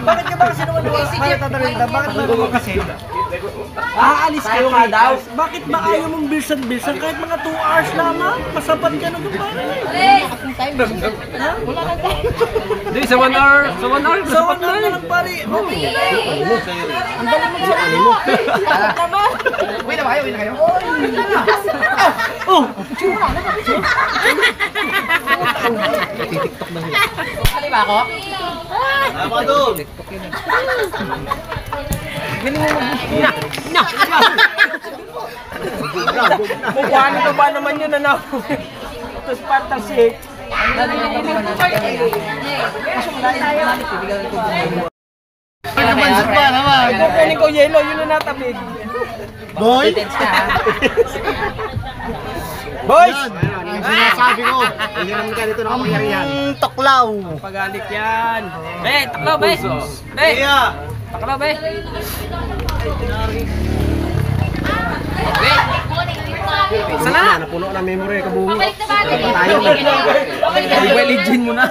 Bakit ka ba kasi naman tatanungin? Bakit ba naman kasi? Aalis kayo nga daw. Bakit ba ayaw mong bilsan-bilsan? Kahit mga 2 hours lamang, masabat ka na doon pare. Wala nang time. Hindi, sa 1 hour. Sa 1 hour. Sa one hour na lang pare. Okay. Ang galing mo sa kanimo. Naman. Uwi na ba kayo? Uwi na kayo? Oh! TikTok na yun. Kali ba ako? Tama doon. Mukha nito ba naman yun na tapos pantasik. Kukunin ko yelo, yun na natabig. Boy! Boys! Yung sinasabi ko, hindi naman ganito na kapangyarihan. Toklaw! Pagalik yan. Be, taklaw, be. Be, taklaw, be. Be. Sana? Napuno na memory, kabungo. Pabalik na ba? Tayo. Mobile Legend mo na.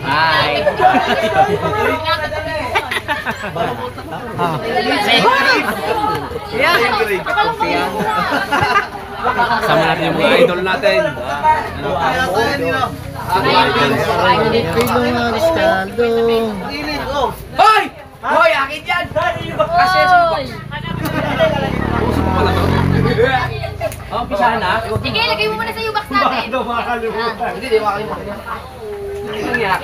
Hi. Sama natin yung mga idol natin. Kailangan Riscaldo. Hoy! Hoy, akin yan! Kasi Oh, pisahan na. Sige, lagay mo muna sa U-box natin. Hindi, di makalimutan. Ang yak.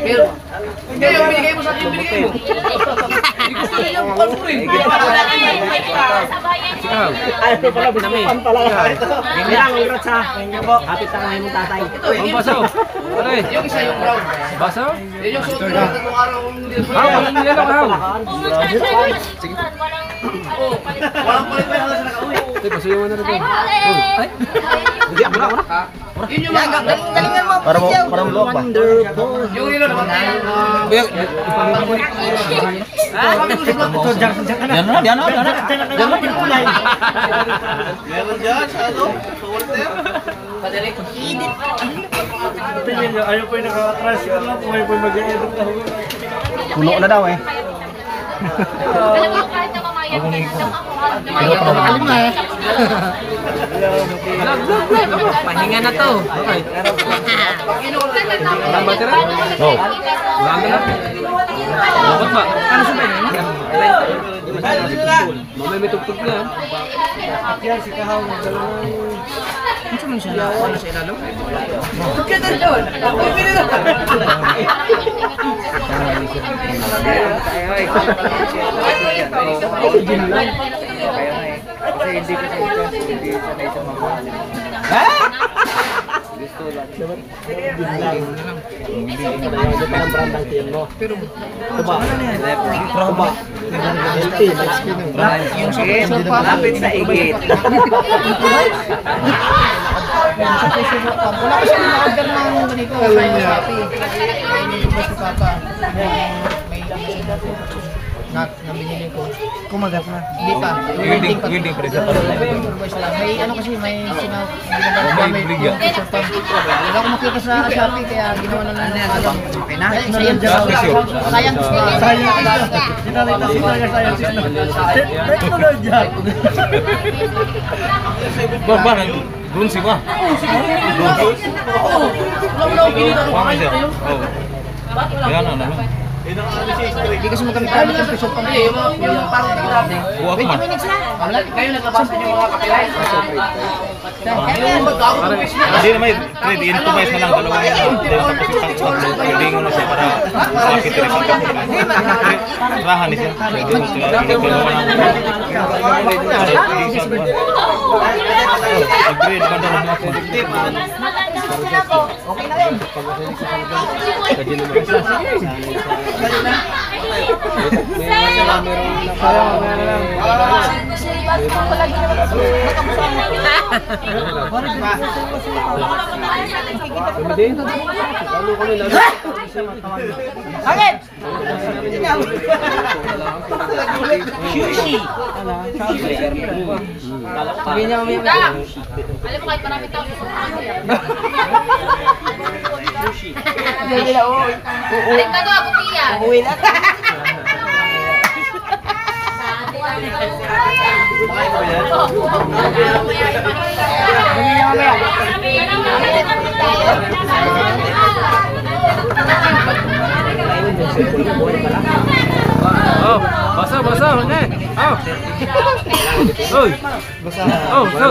Pero, hindi, yung binigay mo sa akin, yung binigay mo. Hindi gusto niya yung palpurin. Ay, pala, binapan pala. Hindi lang, congrats ha. Thank you po. Kapit na ngayon mong tatay. Ang baso. Ano eh? Yung isa yung brown. Baso? Yun yung suot ko ng tatlong araw kung hindi na Walang nilalaw ka. walang palit pa yung halas na nakauwi. Ito, baso yung ano rin. Hindi, wala. Yun yung mga Galingan mo. Parang loob ba? yung hilo naman. Yan na, pinulay. Meron dyan sa ano? Sa Walter? Padali. Tingnan nyo, ayaw po yung naka-transfer lang. Ayaw po yung mag-edit na huwag. Puno na daw eh. Alam mo, kahit na mamayag ka lang ako. Pahinga na to. Walang batera? Oo. Walang batera? Dapat ba? Ano sa bayan? Mamay may tugtog na. Ano mo siya na? Ano sa ilalo? Ganda doon. Ako yung pinila. Yung lapit sa igit. Wala kasi na-order ng ganito sa Shopee. Inilibas ni Papa. May nabinili ko. Kumagat na. Hindi pa. Welding pa rin. May ano kasi, may ginagamit may picture pa. Wala akong makita sa Shopee kaya ginawa na lang. Okay na? Sayang. Belum sih, Pak. Hindi kasi magamit yung picture pa. Yung parang grabe. 20 minutes na. Kayo naglabasan yung mga kapilay. Hindi naman, diin to guys na lang dalawa yan. Tapos hindi mo na siya para sakit rin sa rahan niya. Agree, banda na mga positive. Okay na rin. Sushi! Alam mo, kahit marami tao, balik na to, ako Pia. Uwi na. Oh, basa, basa, ne. Oh. Oy. Basa. Oh, so.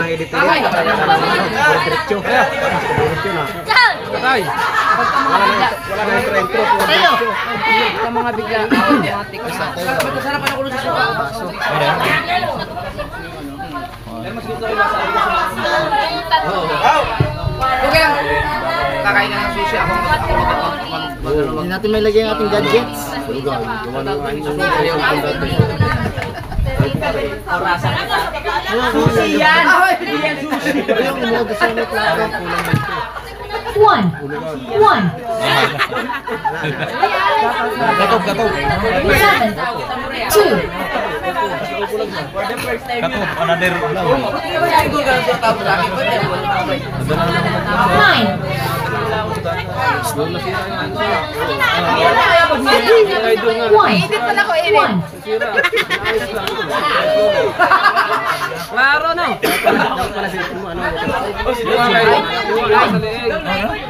Tay. Wala na yung intro. Sa mga bigla automatic sa Masarap ako sa suka. Okay lang. Kakain ka ng sushi ako. Hindi natin may lagay ang ating gadgets. Sushi yan! One. Katog. 7. 2. Katog, another. 1. Klaro no.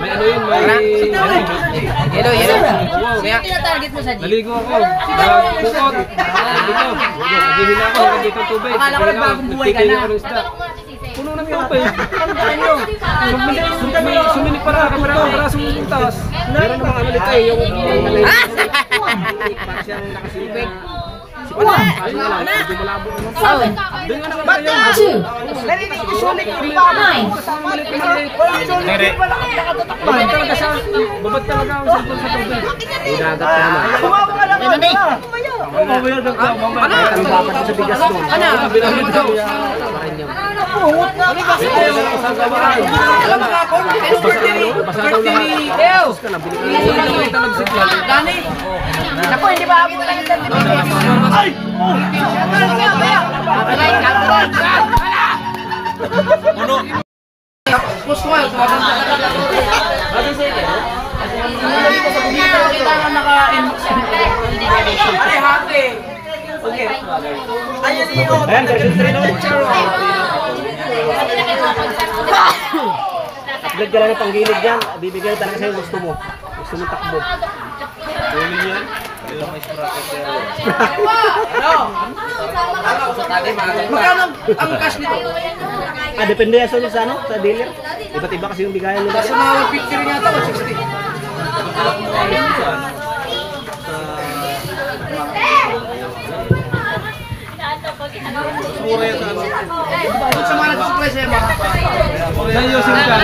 May ano yun, may Yellow. Kaya, Tinatarget mo sa G. Naligo ako. Bukot. Dito. Naghihila ako. Dito tubig. Akala ko nagbagong buhay ka na. Nagtitingi ako ng isda. Puno ng tubig. Tandaan nyo. Suminik para ako para sumuntas. Meron namang ano dito eh. Yung tubig. wala. Ayun na lang. Hindi malabo naman. Doon nga naman kayo. Babad talaga siya. Babad talaga ang cellphone sa tubig. Inagat ka naman. Mamaya daw ka, mamaya. Ang dapat sa bigas doon. Alam mo ka ako? Dani. Naku, hindi ba abot lang ito? Ay! Push mo yun. Kita nga naka-Ay, hati. Okay. Ayan, version 3 doon. Upload ka lang ng panggilid dyan. Bibigyan talaga sa'yo gusto mo. Gusto mo takbo. Huli yan. Ilang may sprocket yan. Magkano ang cash nito? Depende yan sa ano, sa dealer. Iba't iba kasi yung bigayan nila. Sa mga 150 rin yata, 160. Mura yan sa ano. Doon sa mga nagsusupply sa'yo, mga. Nayusin ka.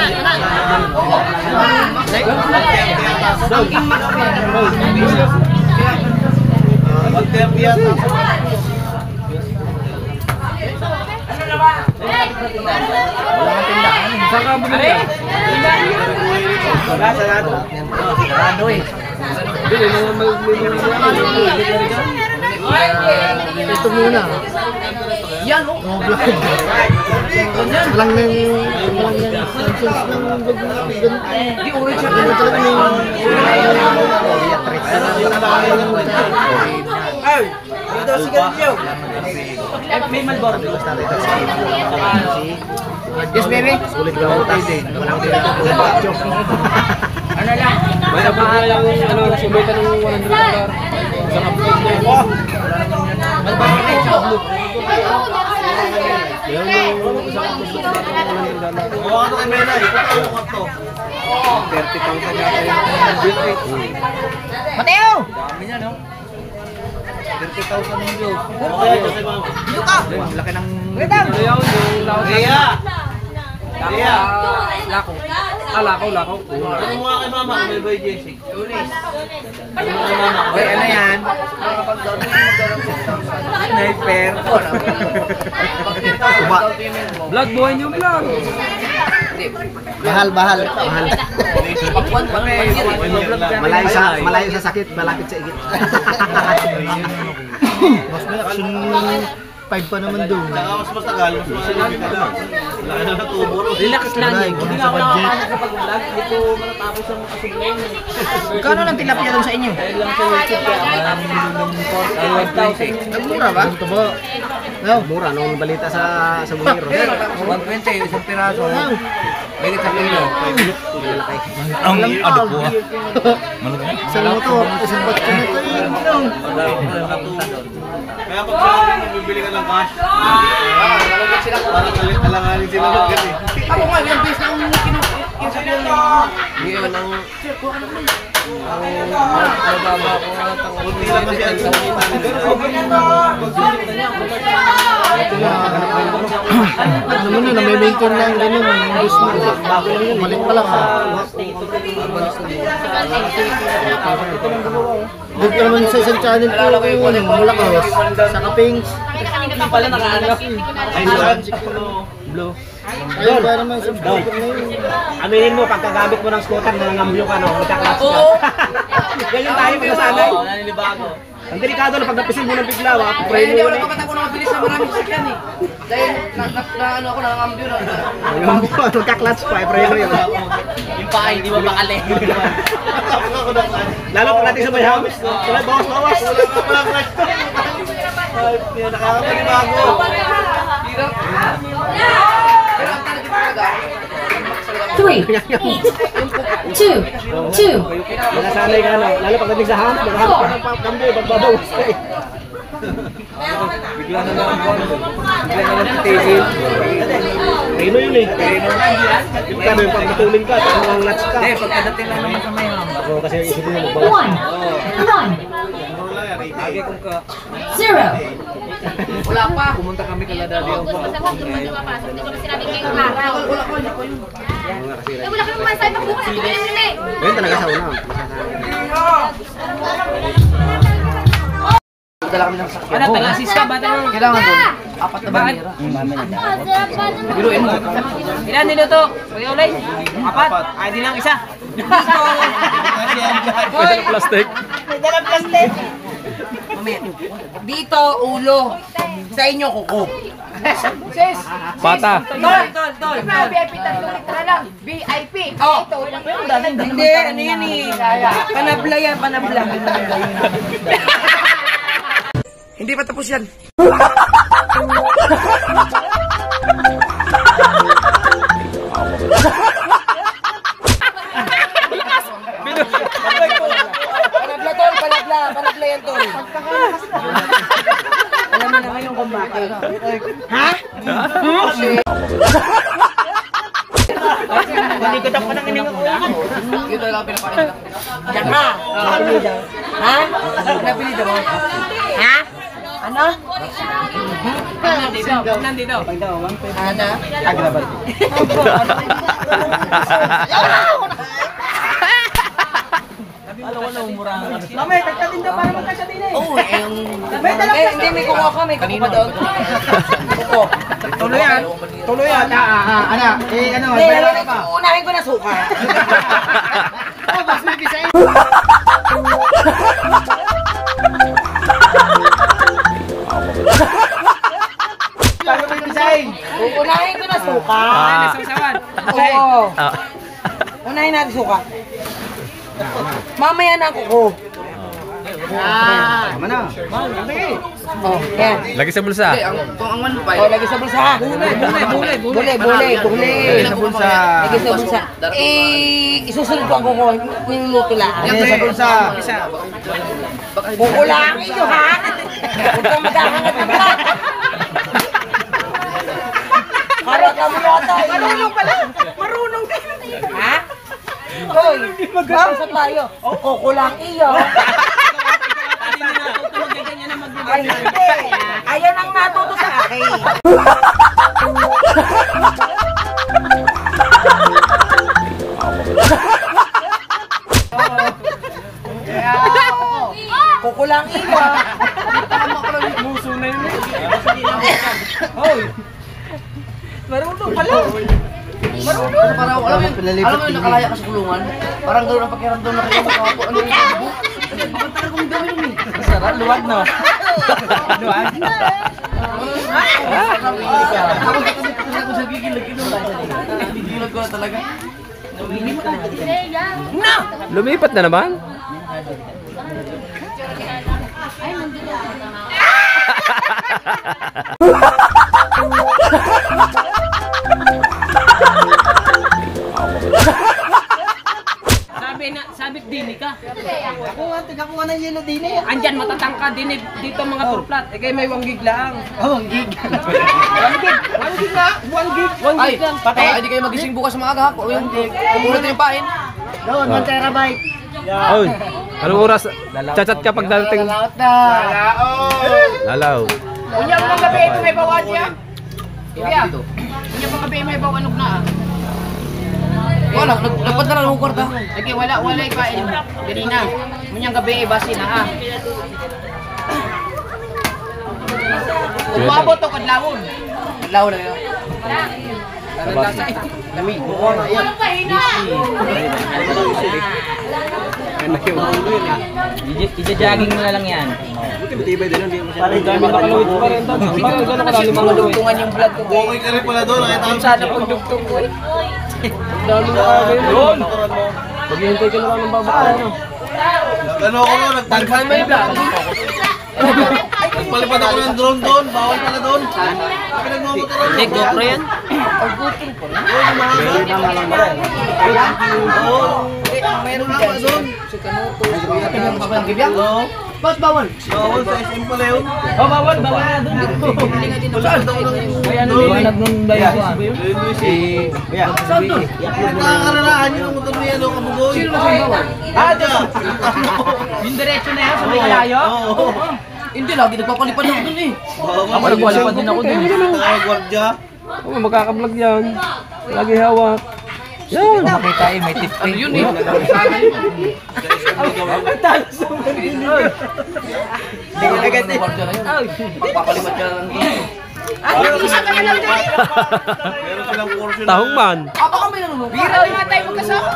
Saan ka bumili? Wala sa lahat. Sarado eh. Bili naman Ito muna. Yan, oh. Walang nang sanctions ng Di orange siya. ano talaga ng Ay! Dito si Ganyo. May Malboro. Yes, baby. Sulit ka mo tayo. Walang dito. Ano lang? may nabuhay lang ano, sumitan ng $100. Sa upload na yun. Malboro rin siya. Gawa ka to kay Mena. Ipatulong ka to. 30,000 yata yung bill rate. Mateo! Dami niya, no? 30,000 ng views. Okay, kay Mama. Ang laki ng... Ano yun? Yung laot na. Kaya! Kaya! Lako. Lakaw. Ano mo nga kay Mama? May boy Jessic. Ano mo kay Mama? Uy, ano yan? Sniper. Kuba. Vlog, buhay niyo vlog. Bahal. Malayo sa sakit, malapit sa igit. Mas may action 5 pa naman doon. Saka mas matagal, mas malamig ka doon. Wala na natubo ro. Relax lang. Hindi sa budget. Dito matatapos ang kasubulan. Kano lang tilapia doon sa inyo? Dahil lang sa YouTube kaya maraming nilulong 1,000. Mura ba? Ito ba? Mura, nung balita sa Buhiro. 120, isang piraso. Bigit sa kilo. Ang ano po ah. Isang motor, isang batch na ito eh. Kaya pag sa bibili ka ng cash, parang alanganin sila magkat eh. Ako nga, yung base na ang kinsabi ng... Ngayon ang mababa ko nga hindi lang kasi ang Ano mo na, may-maintain lang ganun. Gusto mo, bago lang yun. Malit pa lang ha. Doon ka naman sa isang channel ko, mula ka, sa Kapings. Pala nakaano. Blue. Ayun, para naman sa scooter na yun. Aminin mo, pagkagamit mo ng scooter, nangangambyo ka, no? Magkaklats ka. Ganyan tayo pagkasanay. Oo, naninibago. Ang delikado na pag napisil mo ng bigla, Kaya pray hindi mo ako na. nakapatak ko ng mabilis sa maraming sakyan eh. Dahil ano ako, nakakambyo na. Magkaklats pa, pray mo yun. Yung paa, hindi mo makali. Lalo pag natin sa may house, wala, bawas. Wala ka pala crush to. Ay, nakakapanibago. Hirap. Pero ang talaga talaga, Three. yung Nasanay ka na, lalo pagdating sa hamp, maghahamp ka ng kambyo, magbabawas ka eh. Bigla na lang po. Bigla na lang titigil. Rino yun eh. Yung kano yung pag matulin ka, tapos ang latch ka. Pagkadating lang naman sa may ham. Oo, kasi isipin mo magbawas. Lagi kong ka. Wala pa. Pumunta kami kala Daddy August, basta huwag naman lumapasok. Hindi ko na sinabi kayong araw. Wala ka naman sa ibang bukas. Ito yun nila eh. Ayun talaga sa una. Dala kami ng sakyan. Ano, taga-assist ka ba? Kailangan doon. 4 na banira. Biruin mo. Ilan niluto? Kuya Ulay? 4? Ay, di lang isa. Plastic. May dalang plastic. Dito, ulo. Sa inyo, kuko. Sis! Pata. Tol. VIP tatlong litra lang. VIP. Oh. Ito, walang Hindi, ano yan eh. Panabla yan, panabla. Hindi pa tapos yan. Panabla tol, panabla yan tol. Alam mo naman yung kumbate. Ha? Malikot ako ng ining ako. Ito lang pinapakita. Diyan ka. Ha? Napilita mo? Ha? Ano? Nandito. Ana? Agrabal. Mamay, tagtatin daw para magkasya din eh. Oo, hindi, may kuko ka, may kuko pa doon. Kuko. Tuloy yan. Tuloy yan. Ano? Ano? Hindi, unahin ko na suka. Paano may design? Unahin ko na suka. Nasasawan. Oo. Unahin natin suka. Mamaya na ang kuko. Tama na. Oh, yan. Lagi sa bulsa. Kung ang 1.5. Oh, lagi sa bulsa. Bule. Sa bulsa. Lagi sa bulsa. Isusunod ko ang kuko. Niluluto lang. Yan sa bulsa. Kuko lang iyo ha. Huwag kang maghahangat ng brat. Harap ka mo yata. Marunong pala. Marunong kayo. Ha? Hoy, mag-usap tayo. Kuko lang iyo. Ay, hindi. Ayan ang natuto sa akin. Kuko lang iyo. Muso na yun. Marunong pala. Parang alam mo yung nakalaya ka sa kulungan? Parang gano'n ang pakiramdam na kayo makapo. Ano yung bubo? Bakit tayo kong gawin yun eh? Sarap, luwag no? Luwag? Ako sa gigil, gigilag ko na talaga. Lumipat na naman. Sabit din ka. Ako nga ng yelo din eh. Andyan matatangka din dito mga turplat. Eh kayo may 1 gig lang. Oh, gig. 1 gig nga? 1 gig? Ay, patay. Hindi kayo magising bukas sa maaga. Kumulat yung pain. Doon, 1 terabyte. Oy, anong oras? Chat ka pag darating. Laot na. Lalaw. Unya mo ng gabi ito may bawan siya. Kuya, unya mo gabi may bawan na. Wala, nagpad na lang ng kwarta. Lagi wala ipain. Ganina. Unya gabi basi na ha. Umabot to kadlawon. Lao na yun. Lamig. Mukha na yan. Ija-jogging mo na lang yan. Tibay din yun. Parang dami nakaluwit pa rin doon. Parang gano'n kadali mga luwit. Tungan yung blood ko. Okay ka rin pala doon. Nakita ko Sana pong dugtong ko eh. Dami na kagay doon. Maghihintay ka na lang ng babaan. Ano ako no? Taghan mo yung blood. Ay, Nagpalipad ako ng drone doon. Bawal pala doon. Pinagmamotor ako. Hindi, GoPro yan. Meron ako doon. Ba't bawal? Bawal sa SM pala yun. Oh, bawal na doon. Saan? Kaya nagnumbay ako. Saan doon? Nakakararahan yun ang motor niya, no? Kabugoy. Sino ba siyang bawal? Diyan. Yung diretso na yan sa may kalayo? Oo. Hindi, lagi nagpapalipad ako dun eh. Ako nagpalipad din ako dun. Nakagwardya. Oh, makakablog yan. Lagi hawak. Yan. Makita eh, may tip Ano yun eh? Hindi ko agad eh. Pagpapalipad ka lang dun. Meron silang portion. Tahong man. Baka may nanunong. Bira yung tayo magkasama.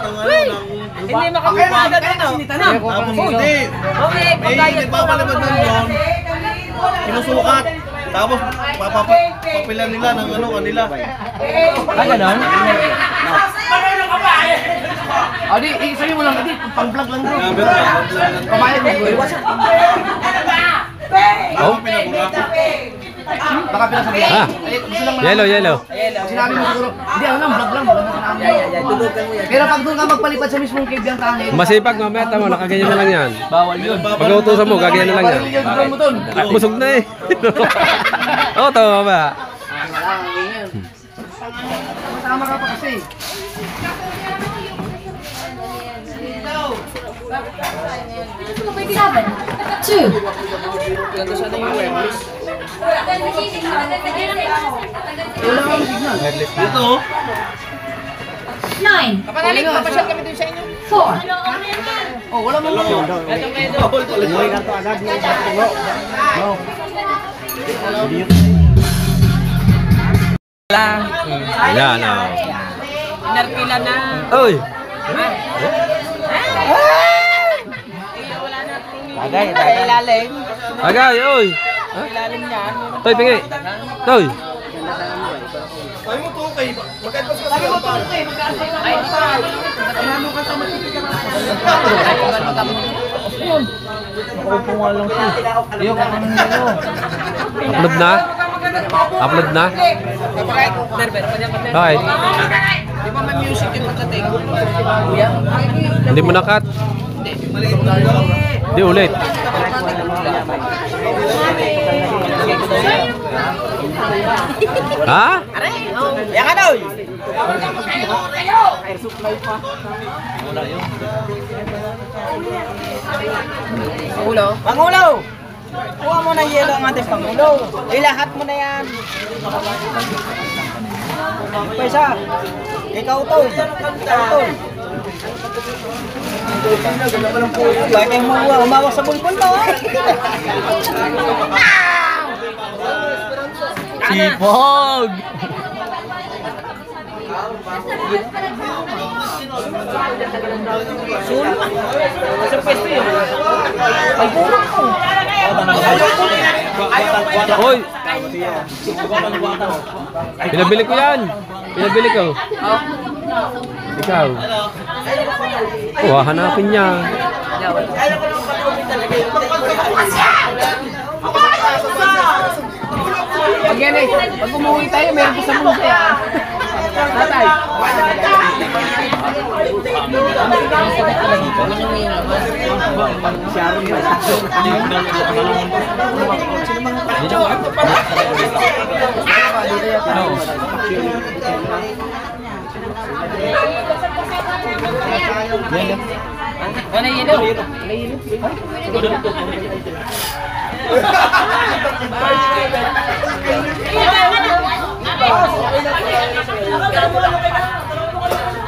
Hindi makapira agad eh, no? Tapos hindi. May nagpapalipad ng doon. Sinusukat. Tapos papilan nila ng ano kanila. Ganon? Adi, isabi mo lang, adi, pang-vlog lang bro. Kamayad mo, bro. Oh. Baka pinasabi. Ah. Gusto lang Yellow, yellow. Sinabi mo siguro, hindi, ano lang, vlog lang, wala na sinabi. Pero pag doon ka magpalipad sa mismong cave yung tangin, Masipag mamaya, tama, nakaganyan na lang yan. bawal yun. Pag utusan mo, gaganyan na lang yan. Bawal yung drone mo doon. Busog na eh. Oo, tama ba? Masama ka pa kasi. Seven, two. Ganda sana yung wireless. Dito. Nine, Kapanalig, papasyal kami doon sa inyo. four, Oh, wala mo lang. Bawal pala yun. Yan, oh. Narpila na. Oy! Bagay, bagay. Ilalim. Agay, oy! Ilalim niya. Toy, pingi! Toy! Ay mo to kay. Magkano sa kasi Upload na? Upload na? Okay. Di ba may music yung pagdating? Hindi mo na-cut? Hindi ulit. Ha? Yan ka daw. Ulo? Pangulo! Kuha mo na yelo ang ating Pangulo. Ilahat mo na yan. Pwesa. Ikaw to. Ikaw to. Bakit mo umawak sa bulbul mo? Sipog! Sa pwesto yun. Ay, burang ko. Hoy! Pinabili ko yan! Pinabili ko. Ikaw. Oh, hanapin niya. Pag yan eh, pag umuwi tayo, meron ko sa mundo yan. Tatay. Ano yelo?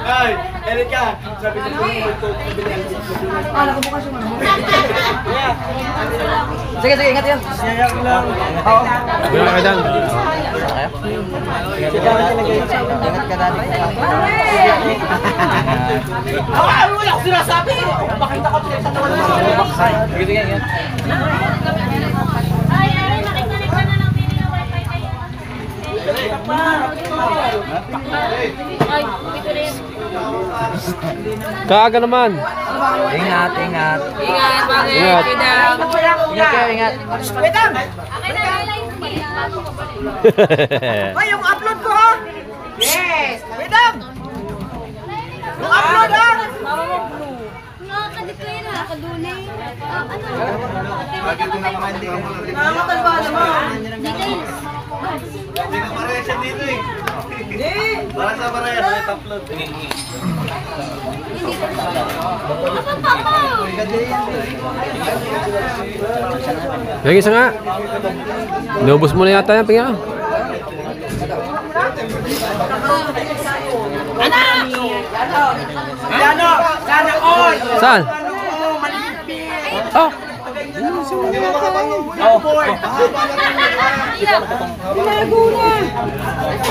Ay, Erika, sabi ko Sige, sige, ingat yan. Oo. Wala ka dyan. Wala ko sinasabi. Pakita ko sa tawa ng Sige, sige, yan. ay, nakikita na lang din yung wifi kayo. Ay, ito na yan. Kaaga naman. Ingat, ingat. Ingat, bakit? Ingat. Ingat kayo, ingat. Wedang! Akin na realize mo Ay, yung upload ko ha! Yes! Wedang! Yung upload ha! Nakakadeclare, nakakadunay. Ano? Nakakatalba naman! Details. Hindi ka parehas yan dito eh. Para sa parehas, may upload. Yung isa nga. Inubos mo na yata yan, pinga. Ano? Sana all! Saan? Oh, Binago na!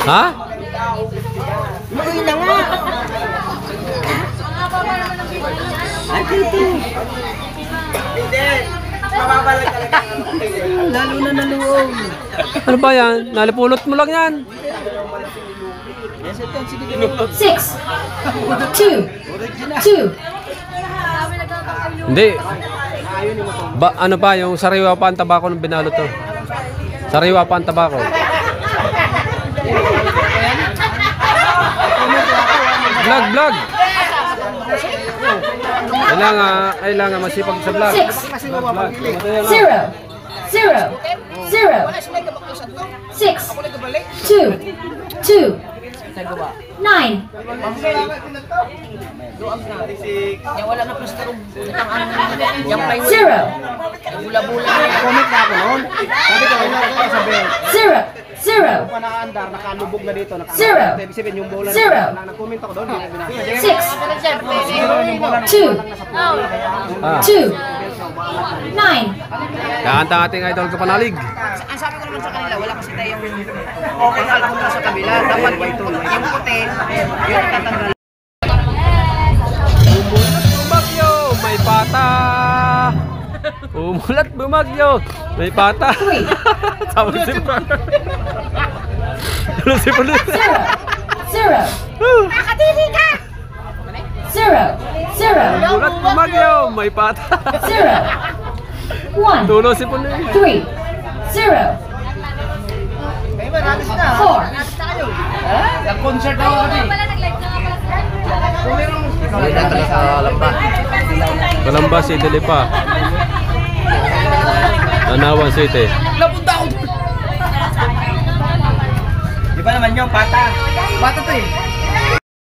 ha? Uy na nga! Ay, titi! Hindi! Mababalag talaga. Lalo na naluog. Ano ba yan? Nalipulot mo lang yan. 6, 2, 2. Hindi. Ano pa, yung sariwa pa ang tabako ng binalot to. Sariwa pa ang tabako. Vlog. Kailangan masipag sa vlog. 6, 0, 0, 0, 6, 2, 2, 9. Yung wala na plastero. Yung plywood. 0, Bula-bula na yan. Comment na ako noon. Sabi ko, ano sabi? 0, 0, Nakaandar, nakalubog na dito. Zero. Ibig sabihin yung bola Zero. na nag-comment ako doon. 6, 2, 2, 9. Kakanta ang ating idol kapanalig. Ang sabi ko naman sa kanila, wala kasi tayong okay na alam sa kabila. Dapat yung puti, yung tatanggal. Bumagyo, may pata. Umulat bumagyo, may pata. Sabi si Par. Ano si Par? 0, 0. Nakatili ka! 0, 0, Umulat bumagyo, may pata. 0, 1, Tulo si Par. 3, 0, 4. Nag-concert ako kami. Kalamba si Dilipa. Tanawan City. Napunta ako. Di ba naman yung pata? Bata to eh.